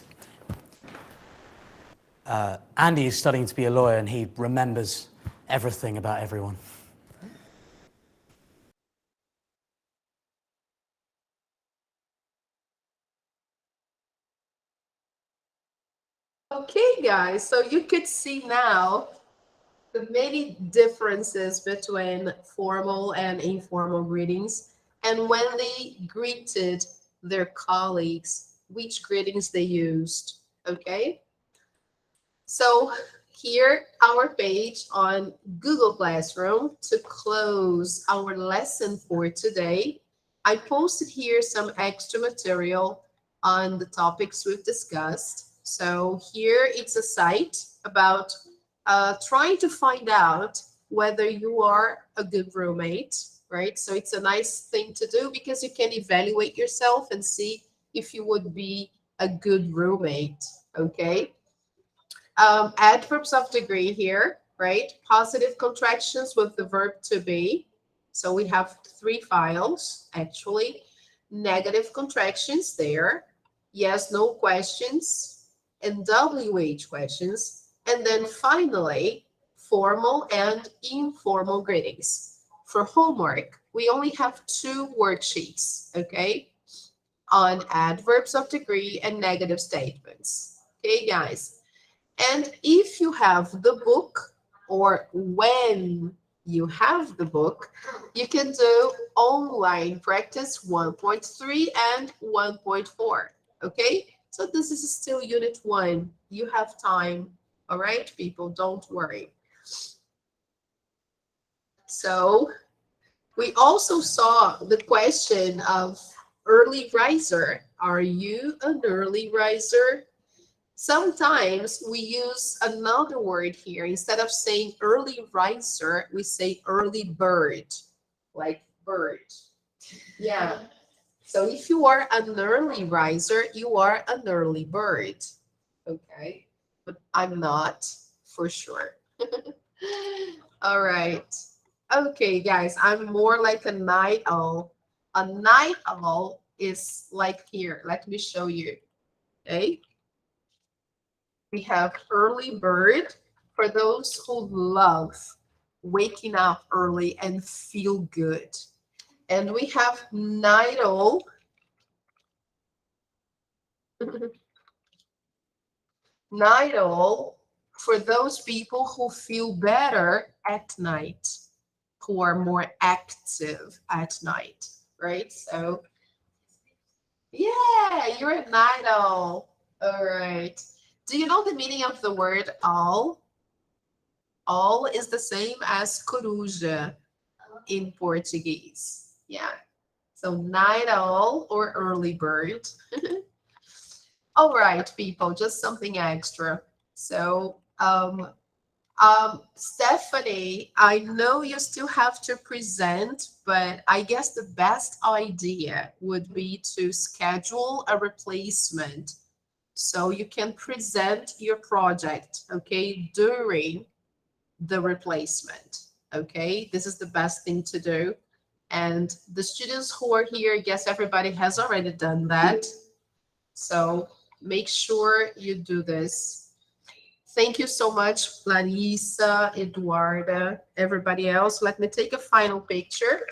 Andy is studying to be a lawyer and he remembers everything about everyone. Okay, guys, so you could see now the many differences between formal and informal greetings, and when they greeted their colleagues, which greetings they used, okay? So here, our page on Google Classroom to close our lesson for today. I posted here some extra material on the topics we've discussed. So here it's a site about trying to find out whether you are a good roommate, right? So it's a nice thing to do because you can evaluate yourself and see if you would be a good roommate, okay? Adverbs of degree here, right? Positive contractions with the verb to be. So we have 3 files, actually. Negative contractions there. Yes, no questions. And WH questions. And then finally, formal and informal greetings. For homework, we only have 2 worksheets, okay? On adverbs of degree and negative statements. Okay, guys? And if you have the book, or when you have the book, you can do online practice 1.3 and 1.4. Okay, so this is still unit 1. You have time. All right, people, don't worry. So we also saw the question of early riser. Are you an early riser? Sometimes we use another word here. Instead of saying early riser, we say early bird, like bird. Yeah. So if you are an early riser, you are an early bird. Okay. But I'm not, for sure. All right. Okay, guys, I'm more like a night owl. A night owl is like here. Let me show you. Okay. We have early bird for those who love waking up early and feel good. And we have night owl. Night owl for those people who feel better at night, who are more active at night, right? So, yeah, you're a night owl. All right. Do you know the meaning of the word owl? Owl is the same as coruja in Portuguese. Yeah. So night owl or early bird. All right, people, just something extra. So, Stephanie, I know you still have to present, but I guess the best idea would be to schedule a replacement so you can present your project, okay, during the replacement, okay? This is the best thing to do. And the students who are here, I guess everybody has already done that. So make sure you do this. Thank you so much, Larissa, Eduarda, everybody else. Let me take a final picture.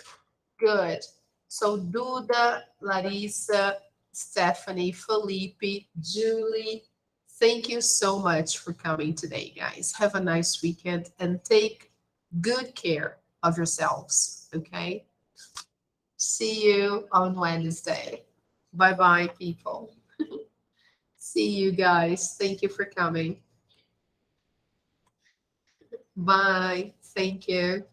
Good. So Duda, Larissa, Stephanie, Felipe, Julie, thank you so much for coming today, guys. Have a nice weekend and take good care of yourselves, okay? See you on Wednesday. Bye-bye, people. See you guys. Thank you for coming. Bye. Thank you.